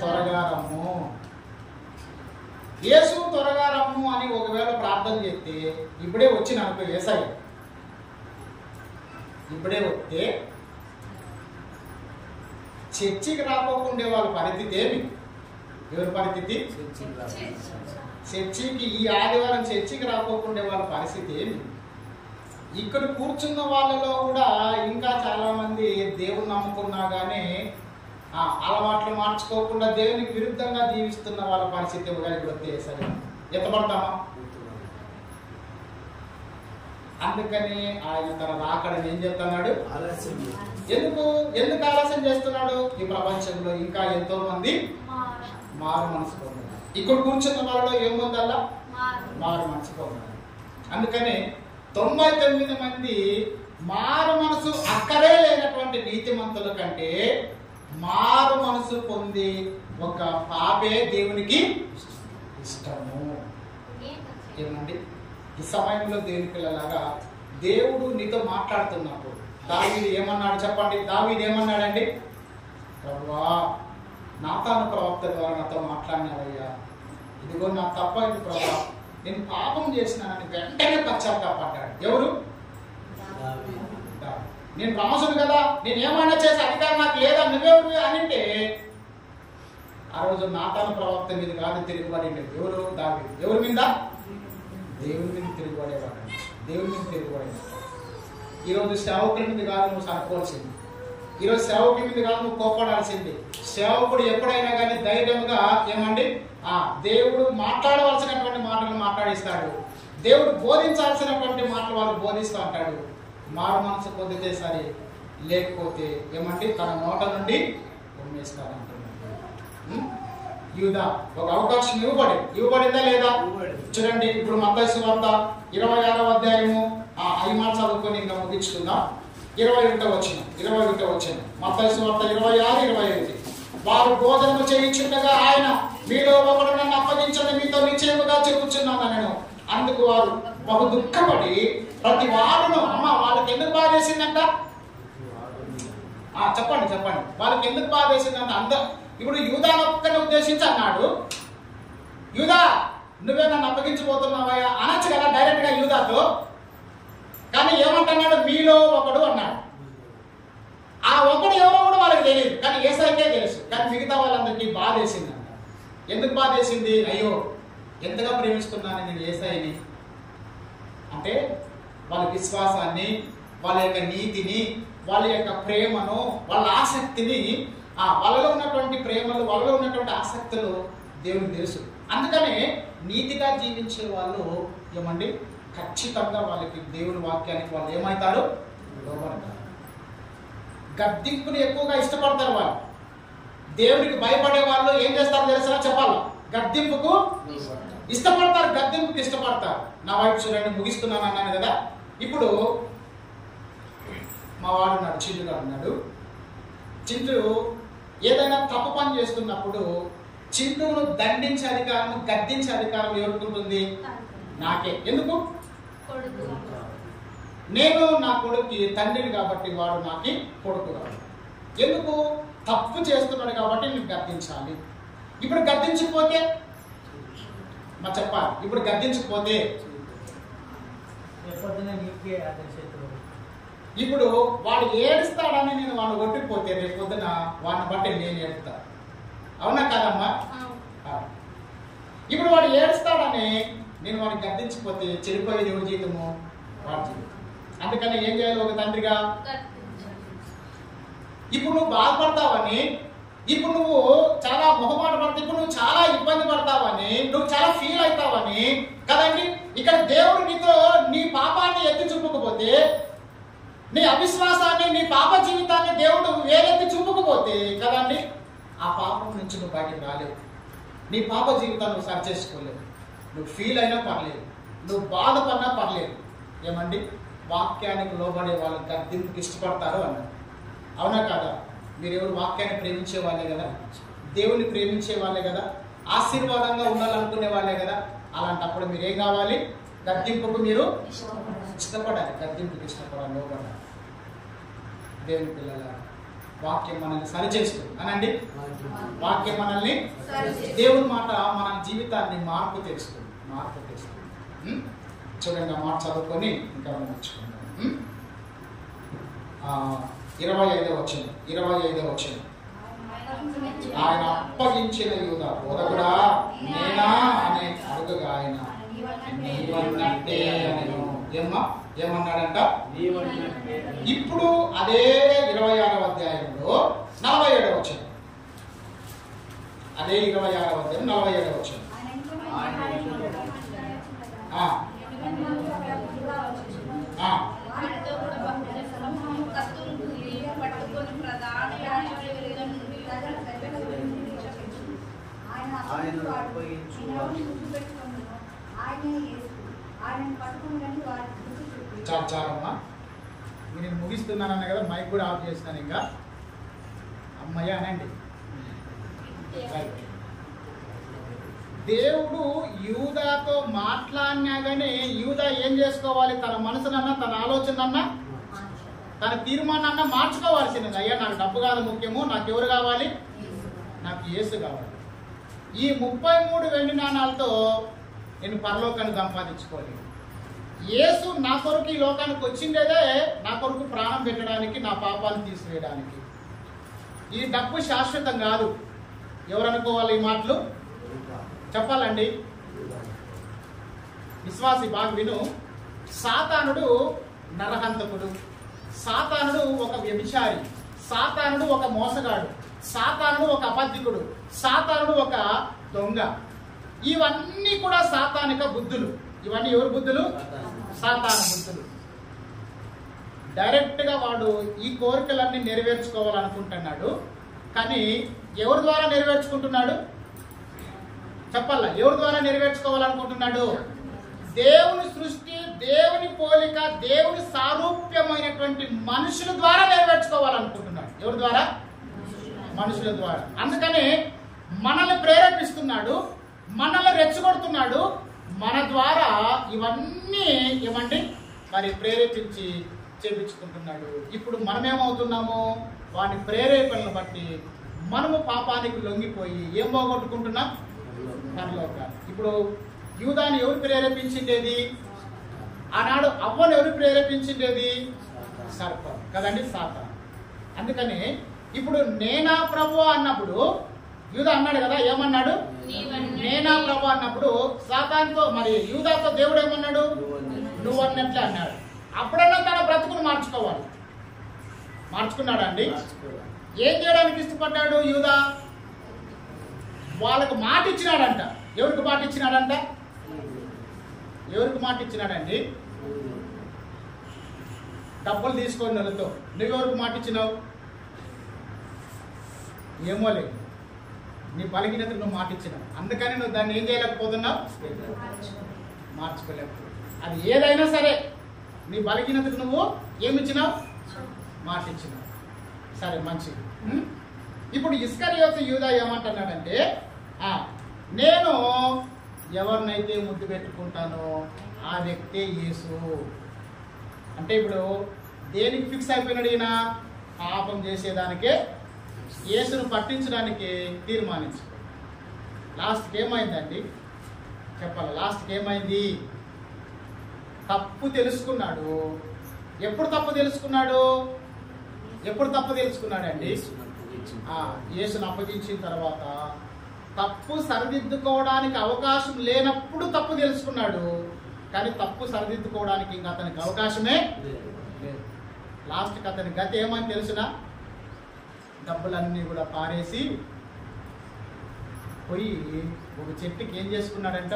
త్వరగా రమ్ము. యేసు త్వరగా రమ్ము అని ఒకవేళ ప్రార్థన చేస్తే ఇప్పుడే వచ్చిన అనుకో యేసయ్య, ఇప్పుడే వస్తే చర్చికి రాకోకుండే వాళ్ళ పరిస్థితి ఏమి? ఎవరి పరిస్థితి? చర్చికి ఈ ఆదివారం చర్చికి రాకోకుండే వాళ్ళ పరిస్థితి ఏమి? ఇక్కడ కూర్చున్న వాళ్ళలో కూడా ఇంకా చాలా మంది దేవుని నమ్ముకున్నా కానీ అలవాట్లు మార్చుకోకుండా దేవునికి విరుద్ధంగా జీవిస్తున్న వాళ్ళ పరిస్థితి కలిగి వస్తే సరే ఎత్తపడతామా? అందుకని ఆయన తన రాకడని ఏం చేస్తున్నాడు? ఎందుకు ఆలస్యం చేస్తున్నాడు? ఈ ప్రపంచంలో ఇంకా ఎంతో మంది మారు మనసు పొందారు. ఇక్కడ కూర్చున్న వాళ్ళలో ఏముందల్లా మారు మనసు పొందారు. అందుకని 99 మంది మారు మనసు అక్కడే లేనటువంటి నీతిమంతుల కంటే మారు మనసు పొంది ఒక పాపే దేవునికి ఇష్టము. ఏమండి ఈ సమయంలో దేవుని పిల్లలాగా దేవుడు నీతో మాట్లాడుతున్నప్పుడు దావీదు ఏమన్నాడు చెప్పండి? దావీదు ఏమన్నాడండి? ప్రభువా నాతాను ప్రవక్త ద్వారా నాతో మాట్లాడినావయ్యా, ఇదిగో నా తప్పైంది ప్రభువా, నేను పాపం చేసినానని వెంటనే పశ్చాత్తాపడ్డాడు. ఎవరు? నేను రాజును కదా, నేను ఏమైనా చేసే అధికారం నాకు లేదా, నువ్వెవరు అనింటే ఆ రోజు నాతాను ప్రవక్త మీద కాదు తిరుగుబడి. ఎవరు? దావీదు. ఎవరి మీద? దేవుని మీద తిరుగుబడేవాడు. దేవుని మీద తిరుగుబడేవాడు. ఈరోజు సేవకుల మీద కాదు నువ్వు సనుకోవాల్సింది, ఈరోజు సేవకుల మీద కాదు నువ్వు కోపడాల్సింది. సేవకుడు ఎప్పుడైనా కానీ ధైర్యంగా ఏమండి దేవుడు మాట్లాడవలసినటువంటి మాటలు మాట్లాడిస్తాడు, దేవుడు బోధించాల్సినటువంటి మాటలు వాళ్ళు బోధిస్తూ ఉంటాడు. మారు మనసు పొందితే సరే, లేకపోతే ఏమండి తన నోట నుండి ఉమ్మేస్తాడంటున్నాడు. యూదా ఒక అవకాశం ఇవ్వబడిందా లేదా? చూడండి ఇప్పుడు మత్తయి సువార్త 26వ అధ్యాయము 5 మాట చదువుకొని ఇంకా ముగించుకుందాం. 21వ వచనం మత్తయి సువార్త 26-25. వారు భోజనము చేయించుండగా ఆయన, మీలో ఒకడు నన్ను అప్పగించని మీతో నిశ్చయముగా చెప్పుచున్నాను నేను. అందుకు వారు బహు దుఃఖపడి ప్రతి వాడును వాళ్ళకి ఎందుకు బాధ వేసిందంట? చెప్పండి వాళ్ళకి ఎందుకు బాధ వేసిందంట? ఇప్పుడు యూదా ఒక్కని ఉద్దేశించి అన్నాడు, యూదా నువ్వే నన్ను అప్పగించబోతున్నావయ్యా అనొచ్చు కదా డైరెక్ట్ గా యూదాతో. కానీ ఏమంటున్నాడు? మీలో ఒకడు అన్నాడు. ఆ ఒకడు ఎవరో కూడా వాళ్ళకి తెలియదు, కానీ యేసయ్యకే తెలుసు. కానీ మిగతా వాళ్ళందరికీ బాధ వేసిందంట. ఎందుకు బాధ వేసింది? అయ్యో ఎంతగా ప్రేమిస్తున్నాను నేను యేసయ్యని అంటే వాళ్ళ విశ్వాసాన్ని, వాళ్ళ యొక్క నీతిని, వాళ్ళ యొక్క ప్రేమను, వాళ్ళ ఆసక్తిని, వాళ్ళలో ఉన్నటువంటి ప్రేమలు, వాళ్ళలో ఉన్నటువంటి ఆసక్తులు దేవునికి తెలుసు. అందుకనే నీతిగా జీవించే వాళ్ళు ఏమండి ఖచ్చితంగా వాళ్ళకి దేవుని వాక్యానికి వాళ్ళు ఏమవుతారు? లోబడతారు. గద్దింపుని ఎక్కువగా ఇష్టపడతారు వాళ్ళు. దేవుడికి భయపడే వాళ్ళు ఏం చేస్తారు తెలుసా? చెప్పాలి, గద్దింపుకు ఇష్టపడతారు, గద్దింపుకి ఇష్టపడతారు. నా వైపు చూడండి, ముగిస్తున్నాను అన్నాను కదా. ఇప్పుడు మా వాడు ఉన్నాడు, చింటుగా ఉన్నాడు. చింటు ఏదైనా తప్పు పని చేస్తున్నప్పుడు చింటును దండించే అధికారం, గద్దించే అధికారం ఎవరికి ఉంటుంది? నాకే. ఎందుకు? నేను నా కొడుకు తండ్రిని కాబట్టి వాడు నాకు కొడుకు కాబట్టి. ఎందుకు? తప్పు చేస్తున్నాడు కాబట్టి నేను గద్దించాలి. ఇప్పుడు గద్దించకపోతే చెప్పాలి, ఇప్పుడు గద్దించకపోతే ఇప్పుడు వాడు ఏడుస్తాడని నేను వాడిని కొట్టిపోతే రేపు పొద్దున వాడిని బట్టి నేను ఏడుస్తా. అవునా కాదమ్మా? ఇప్పుడు వాడు ఏడుస్తాడని నేను వాడిని గద్దించకపోతే చెడిపోయేది ఎవరి జీవితము? వాడి జీవితం. అందుకని ఏం చేయాలి ఒక తండ్రిగా? ఇప్పుడు నువ్వు బాధపడతావని, ఇప్పుడు నువ్వు చాలా మొహమాట పడతావు, ఇప్పుడు నువ్వు చాలా ఇబ్బంది పడతావని, నువ్వు చాలా ఫీల్ అవుతావని కదండి. ఇక్కడ దేవుడు నీతో నీ పాపాన్ని ఎత్తి చూపకపోతే, నీ అవిశ్వాసాన్ని, నీ పాప జీవితాన్ని దేవుడు వేరెత్తి చూపకపోతే కదండి, ఆ పాపం నుంచి నువ్వు బయటకు రాలేవు. నీ పాప జీవితాన్ని నువ్వు సరి చేసుకోలేవు. నువ్వు ఫీల్ అయినా పర్లేదు, నువ్వు బాధపడినా పర్లేదు. ఏమండి వాక్యానికి లోబడే వాళ్ళు గద్దింపుకి ఇష్టపడతారు అన్నారు. అవునా కాదా? మీరు ఎవరు వాక్యాన్ని ప్రేమించే వాళ్ళే కదా, దేవుని ప్రేమించే వాళ్ళే కదా, ఆశీర్వాదంగా ఉండాలనుకునే వాళ్ళే కదా. అలాంటప్పుడు మీరు ఏం కావాలి? గద్దింపుకు మీరు ఇష్టపడాలి, గద్దింపుకి ఇష్టపడాలి, లోబడాలి. దేవుని పిల్లల వాక్యం మనల్ని సరిచేస్తుంది అనండి. వాక్యం మనల్ని, దేవుని మాట మన జీవితాన్ని మార్పు తెలుస్తుంది. చూడండి ఆ మాట చదువుకొని ఇంకా మనం నేర్చుకుందాం. 25వ వచనం. ఆయన అప్పగించిన యూదా బోధకుడా నేనా అనే అడుగగా ఆయన నీవన్నట్టే అనెను. ఏమ్మా ఏమన్నాడంట? ఇప్పుడు అదే 26వ అధ్యాయంలో 47వ వచనం, అదే 26వ అధ్యాయం 47వ వచనం. చాలమ్మా, నేను ముగిస్తున్నానన్న కదా, మైక్ కూడా ఆఫ్ చేస్తాను. ఇంకా అమ్మయ్య అనండి. దేవుడు యూదాతో మాట్లాడినాగానే యూదా ఏం చేసుకోవాలి? తన మనసునన్నా తన ఆలోచనన్నా తన తీర్మానాన్న మార్చుకోవాల్సింది. అయ్యా నాకు డబ్బు కాదు ముఖ్యము, నాకు ఎవరు కావాలి? నాకు యేసు కావాలి. ఈ 33 వెండి నాణాలతో నేను పరలోకాన్ని సంపాదించుకోవాలి. యేసు నా కొరకు ఈ లోకానికి వచ్చిందేదే నా కొరకు ప్రాణం పెట్టడానికి, నా పాపాలను తీసివేయడానికి. ఈ డబ్బు శాశ్వతం కాదు. ఎవరనుకోవాలి ఈ మాటలు? చెప్పాలండి. విశ్వాసి బాగా విను. సాతానుడు నరహంతకుడు, సాతానుడు ఒక వ్యభిచారి, సాతానుడు ఒక మోసగాడు, సాతానుడు ఒక అబద్ధికుడు, సాతానుడు ఒక దొంగ. ఇవన్నీ కూడా సాతానిక బుద్ధులు. ఇవన్నీ ఎవరి బుద్ధులు? సాతాను బుద్ధులు. డైరెక్ట్ గా వాడు ఈ కోరికలన్నీ నెరవేర్చుకోవాలనుకుంటున్నాడు. కానీ ఎవరి ద్వారా నెరవేర్చుకుంటున్నాడు? చెప్పాలా, ఎవరి ద్వారా నెరవేర్చుకోవాలనుకుంటున్నాడు? దేవుని సృష్టి, దేవుని పోలిక, దేవుని సారూప్యమైనటువంటి మనుషుల ద్వారా నెరవేర్చుకోవాలనుకుంటున్నాడు. ఎవరి ద్వారా? మనుషుల ద్వారా. అందుకని మనల్ని ప్రేరేపిస్తున్నాడు, మనల్ని రెచ్చగొడుతున్నాడు. మన ద్వారా ఇవన్నీ ఏమండి మరి ప్రేరేపించి చేపించుకుంటున్నాడు. ఇప్పుడు మనమేమవుతున్నాము? వాని ప్రేరేపణను బట్టి మనము పాపానికి లొంగిపోయి ఏం పోగొట్టుకుంటున్నాం? పరలోకాన్ని. ఇప్పుడు యూదాని ఎవరు ప్రేరేపించిండేది? ఆనాడు అవ్వను ఎవరు ప్రేరేపించిండేది? సర్పం కదండి, సాతాను. అందుకని ఇప్పుడు నేనా ప్రభు అన్నప్పుడు యూదా అన్నాడు కదా, ఏమన్నాడు? నేనా ప్రభు అన్నప్పుడు సాతానుతో మరి యూదాతో దేవుడు ఏమన్నాడు? నువ్వు అన్నట్లే అన్నాడు. అప్పుడన్నా తన బ్రతుకును మార్చుకోవాలి. మార్చుకున్నాడా అండి? ఏం చేయడానికి ఇష్టపడ్డాడు యూదా? వాళ్ళకు మాట ఇచ్చినాడంట. ఎవరికి మాట ఇచ్చినాడంట? ఎవరికి మాట ఇచ్చినాడండి? డబ్బులు తీసుకొని నెలతో. నువ్వెవరికి మాట ఇచ్చినావు? ఏమో లేదు, నీ బలహీనతకు నువ్వు మాట ఇచ్చినావు. అందుకని నువ్వు దాన్ని ఏం చేయలేకపోతున్నావు? మార్చుకోలేకపోతున్నావు. అది ఏదైనా సరే నీ బలహీనతకు నువ్వు ఏమిచ్చినావు? మాట ఇచ్చినావు. సరే, మంచిది. ఇప్పుడు ఇస్కరియోతు యూదా ఏమంటున్నాడంటే, నేను ఎవరినైతే ముద్దు పెట్టుకుంటానో ఆ వ్యక్తే యేసు. అంటే ఇప్పుడు దేనికి ఫిక్స్ అయిపోయినాడు ఈయన? పాపం చేసేదానికే, యేసును పట్టించడానికి తీర్మానించు. లాస్ట్కి ఏమైందండి? చెప్పాలి. లాస్ట్కి ఏమైంది? తప్పు తెలుసుకున్నాడు. ఎప్పుడు తప్పు తెలుసుకున్నాడు? ఎప్పుడు తప్పు తెలుసుకున్నాడండి? యేసును అప్పగించిన తర్వాత తప్పు సరిదిద్దుకోవడానికి అవకాశం లేనప్పుడు తప్పు తెలుసుకున్నాడు. కానీ తప్పు సరిదిద్దుకోవడానికి ఇంకా అతనికి అవకాశమే లేదు. లాస్ట్కి అతని గతి ఏమని తెలుసునా? డబ్బులన్నీ కూడా పారేసి పోయి ఒక చెట్టుకి ఏం చేసుకున్నాడంట?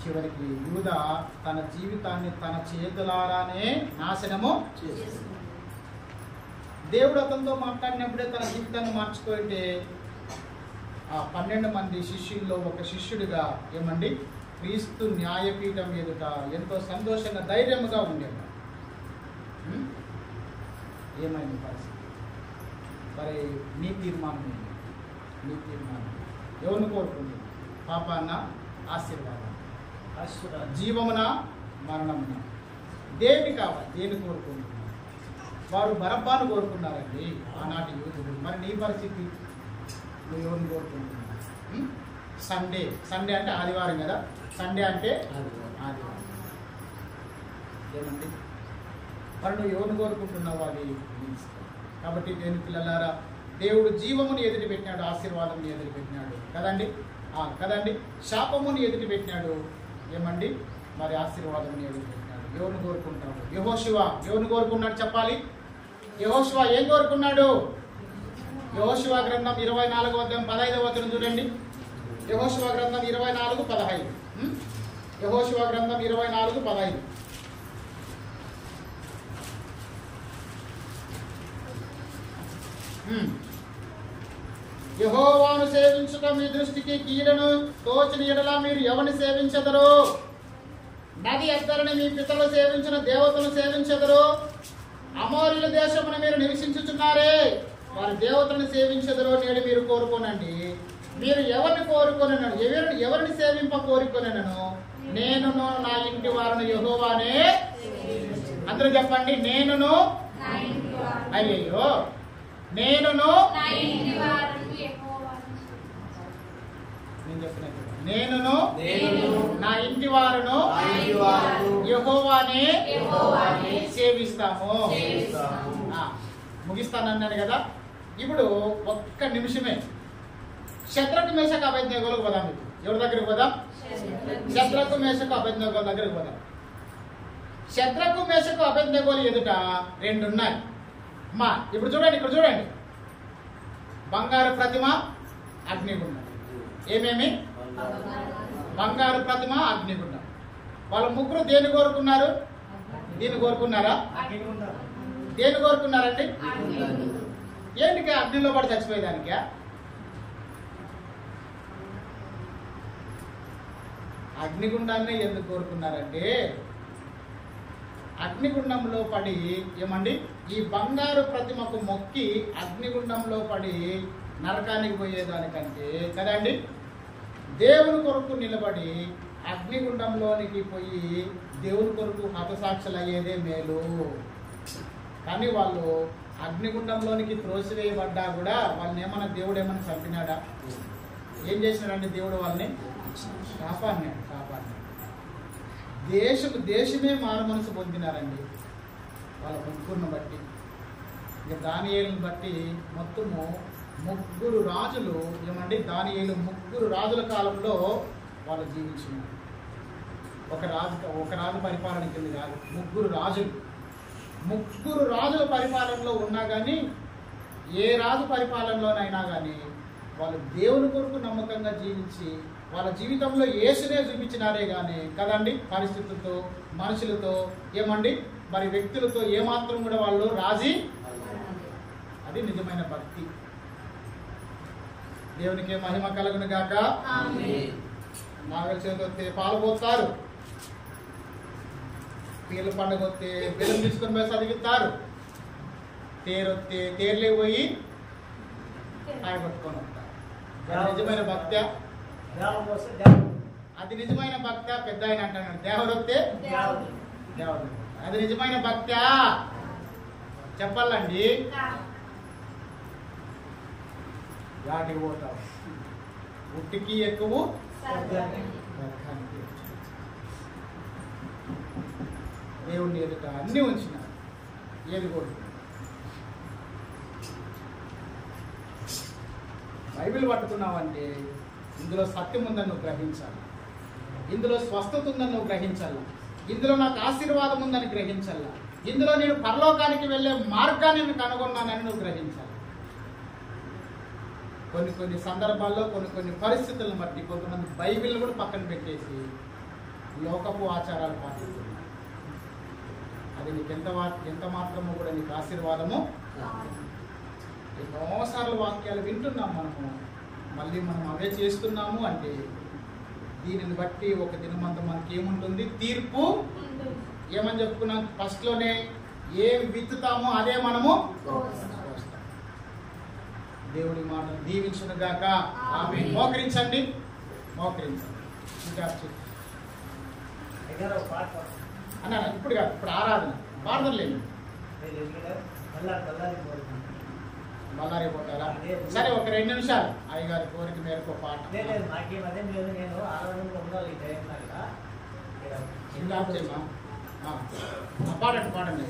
చివరికి యూదా తన జీవితాన్ని తన చేతులారానే నాశనము చేసేది. దేవుడు అతనితో మాట్లాడినప్పుడే తన జీవితాన్ని మార్చుకుంటే ఆ 12 మంది శిష్యుల్లో ఒక శిష్యుడిగా ఏమండి క్రీస్తు న్యాయపీఠం ఎదుట ఎంతో సంతోషంగా ధైర్యంగా ఉండేవాడు. ఏమైంది పరిస్థితి? మరి నీ తీర్మానం ఏంటి? నీ తీర్మానం ఎవరిని కోరుకుంది? పాపాన్న ఆశీర్వాదం, జీవమున మరణమున? దేన్ని కావాలి? దేన్ని కోరుకుంటున్నారు? వారు బరబ్బాను కోరుకున్నారండి ఆనాటి యూదులు. మరి నీ పరిస్థితి నువ్వు ఎవరిని కోరుకుంటున్నావు? సండే, సండే అంటే ఆదివారం కదా, సండే అంటే ఆదివారం. ఏమండి మరి నువ్వు ఎవరిని కోరుకుంటున్నావు? అది కాబట్టి దేవుని పిల్లలారా, దేవుడు జీవముని ఎదుటి పెట్టినాడు, ఆశీర్వాదముని ఎదుటి పెట్టినాడు కదండి, కదండి. శాపముని ఎదుటి పెట్టినాడు, ఏమండి మరి ఆశీర్వాదం ఎదుర్కొంటున్నాడు. ఎవరిని కోరుకుంటాడు? యెహోషువ ఎవరిని కోరుకున్నాడు చెప్పాలి? యెహోషువ ఏం కోరుకున్నాడు? యెహోషువ గ్రంథం 24వ అధ్యాయం 15వ వచనం చూడండి. యెహోషువ గ్రంథం 24:15. యెహోషువ గ్రంథం 24:15. యెహోవాను సేవించుట మీ దృష్టికి కీడును తోచిన ఎడల మీరు ఎవరిని సేవించెదరు? నది ఎద్దరని మీ పితరులు సేవించిన దేవతను సేవించెదరు. అమోరీయుల దేశమున మీరు నివసించుచున్నారే, వారి దేవతలను సేవించెదరు నేడు మీరు కోరుకోనండి. మీరు ఎవరిని కోరుకొనను? ఎవరిని సేవింప కోరుకొనను? నేనును నా ఇంటి వారిని యెహోవానే. అందరూ చెప్పండి, నేనును. అయ్యయ్యో, నేనును నేను చెప్పినట్టు నేనును నా ఇంటి వారును యెహోవానే సేవిస్తాము. ముగిస్తానన్నాను కదా. ఇప్పుడు ఒక్క నిమిషమే శద్రకు మేషకు అబేద్నెగోలకు పోదాం. ఎవరి దగ్గరికి పోదాం? శద్రకు మేషకు అబేద్నెగోల దగ్గరికి పోదాం. శద్రకు మేషకు అబేద్నెగోలు ఎదుట రెండు ఉన్నాయి. అమ్మా ఇప్పుడు చూడండి, ఇక్కడ చూడండి. బంగారు ప్రతిమ, అగ్నిగుండం. ఏమేమి? బంగారు ప్రతిమ, అగ్నిగుండం. వాళ్ళ ముగ్గురు దేని కోరుకున్నారు? దీన్ని కోరుకున్నారా? దేని కోరుకున్నారండి? ఏంటికి? అగ్నిలో పడి చచ్చిపోయేదానికా? అగ్నిగుండాన్ని ఎందుకు కోరుకున్నారంటే, అగ్నిగుండంలో పడి ఏమండి ఈ బంగారు ప్రతిమకు మొక్కి అగ్నిగుండంలో పడి నరకానికి పోయేదానికంటే కదండి దేవుని కొరకు నిలబడి అగ్నిగుండంలోనికి పోయి దేవుని కొరకు హతసాక్షులు అయ్యేదే మేలు. కానీ వాళ్ళు అగ్నిగుండంలోనికి త్రోసివేయబడ్డా కూడా వాళ్ళని ఏమన్నా దేవుడు ఏమన్నా చంపినాడా? ఏం చేసినాడంటే దేవుడు వాళ్ళని కాపాడినాడు. దేశమే మారు మనసు పొందినారండి వాళ్ళ ముగ్గురుని బట్టి. ఇక దానియేలుని బట్టి మొత్తము ముగ్గురు రాజులు ఏమండి దానియేలు ముగ్గురు రాజుల కాలంలో వాళ్ళు జీవించినారు. ఒక రాజు పరిపాలన కింద కాదు, ముగ్గురు రాజుల పరిపాలనలో ఉన్నా కానీ ఏ రాజు పరిపాలనలోనైనా కానీ వాళ్ళు దేవుని కొరకు నమ్మకంగా జీవించి వాళ్ళ జీవితంలో యేసునే చూపించినారే కానీ కదండి పరిస్థితులతో మనుషులతో ఏమండి మరి వ్యక్తులతో ఏమాత్రం కూడా వాళ్ళు రాజీ. అది నిజమైన భక్తి. దేవునికి మహిమ కలుగును గాక. నాగల చేతి వస్తే పాలు పోస్తారు, పీర్ల పండుగ వస్తే బెల్లం తీసుకొని పోయి చదివిస్తారు, తేరొస్తే తేర్లే పోయి పట్టుకొని వస్తారు. నిజమైన భక్త. అది నిజమైన భక్త. పెద్ద ఆయన అంటున్నాడు దేవుడు వస్తే దేవుడు. అది నిజమైన భక్త చెప్పాలండి. వాటికి పోతావు ఉట్టికి ఎక్కువ దేవుణ్ణి ఎదుట అన్ని ఉంచిన ఏది కూడా. బైబిల్ పట్టుకున్నావంటే ఇందులో సత్యం ఉందని నువ్వు గ్రహించాలి, ఇందులో స్వస్థత ఉందని నువ్వు గ్రహించాలి, ఇందులో నాకు ఆశీర్వాదం ఉందని గ్రహించాలి, ఇందులో నేను పరలోకానికి వెళ్ళే మార్గాన్ని నేను కనుగొన్నానని నువ్వు గ్రహించాలి. కొన్ని సందర్భాల్లో కొన్ని పరిస్థితులను బట్టి కొంతమంది బైబిల్ కూడా పక్కన పెట్టేసి లోకపు ఆచారాలు పాటిస్తున్నారు. అది నీకు ఎంత మాత్రమో కూడా నీకు ఆశీర్వాదము. ఎన్నోసార్లు వాక్యాలు వింటున్నాం మనము, మళ్ళీ మనం అవే చేస్తున్నాము అంటే దీనిని బట్టి ఒక దినమంతా మనకి ఏముంటుంది? తీర్పు. ఏమని చెప్పుకున్నాం ఫస్ట్ లోనే? ఏం విత్తుతామో అదే మనము కోస్తాం. దేవుడి మాటలు దీవించును గాక. ఆమేన్. మోకరించండి. అన్నా ఇప్పుడు కాదు, ఇప్పుడు ఆరాధన పాడదాం లేదు. బళ్ళారి పోతారా? సరే, ఒక 2 నిమిషాలు అయ్యగారి కోరిక మేరకు పాట పాడండి.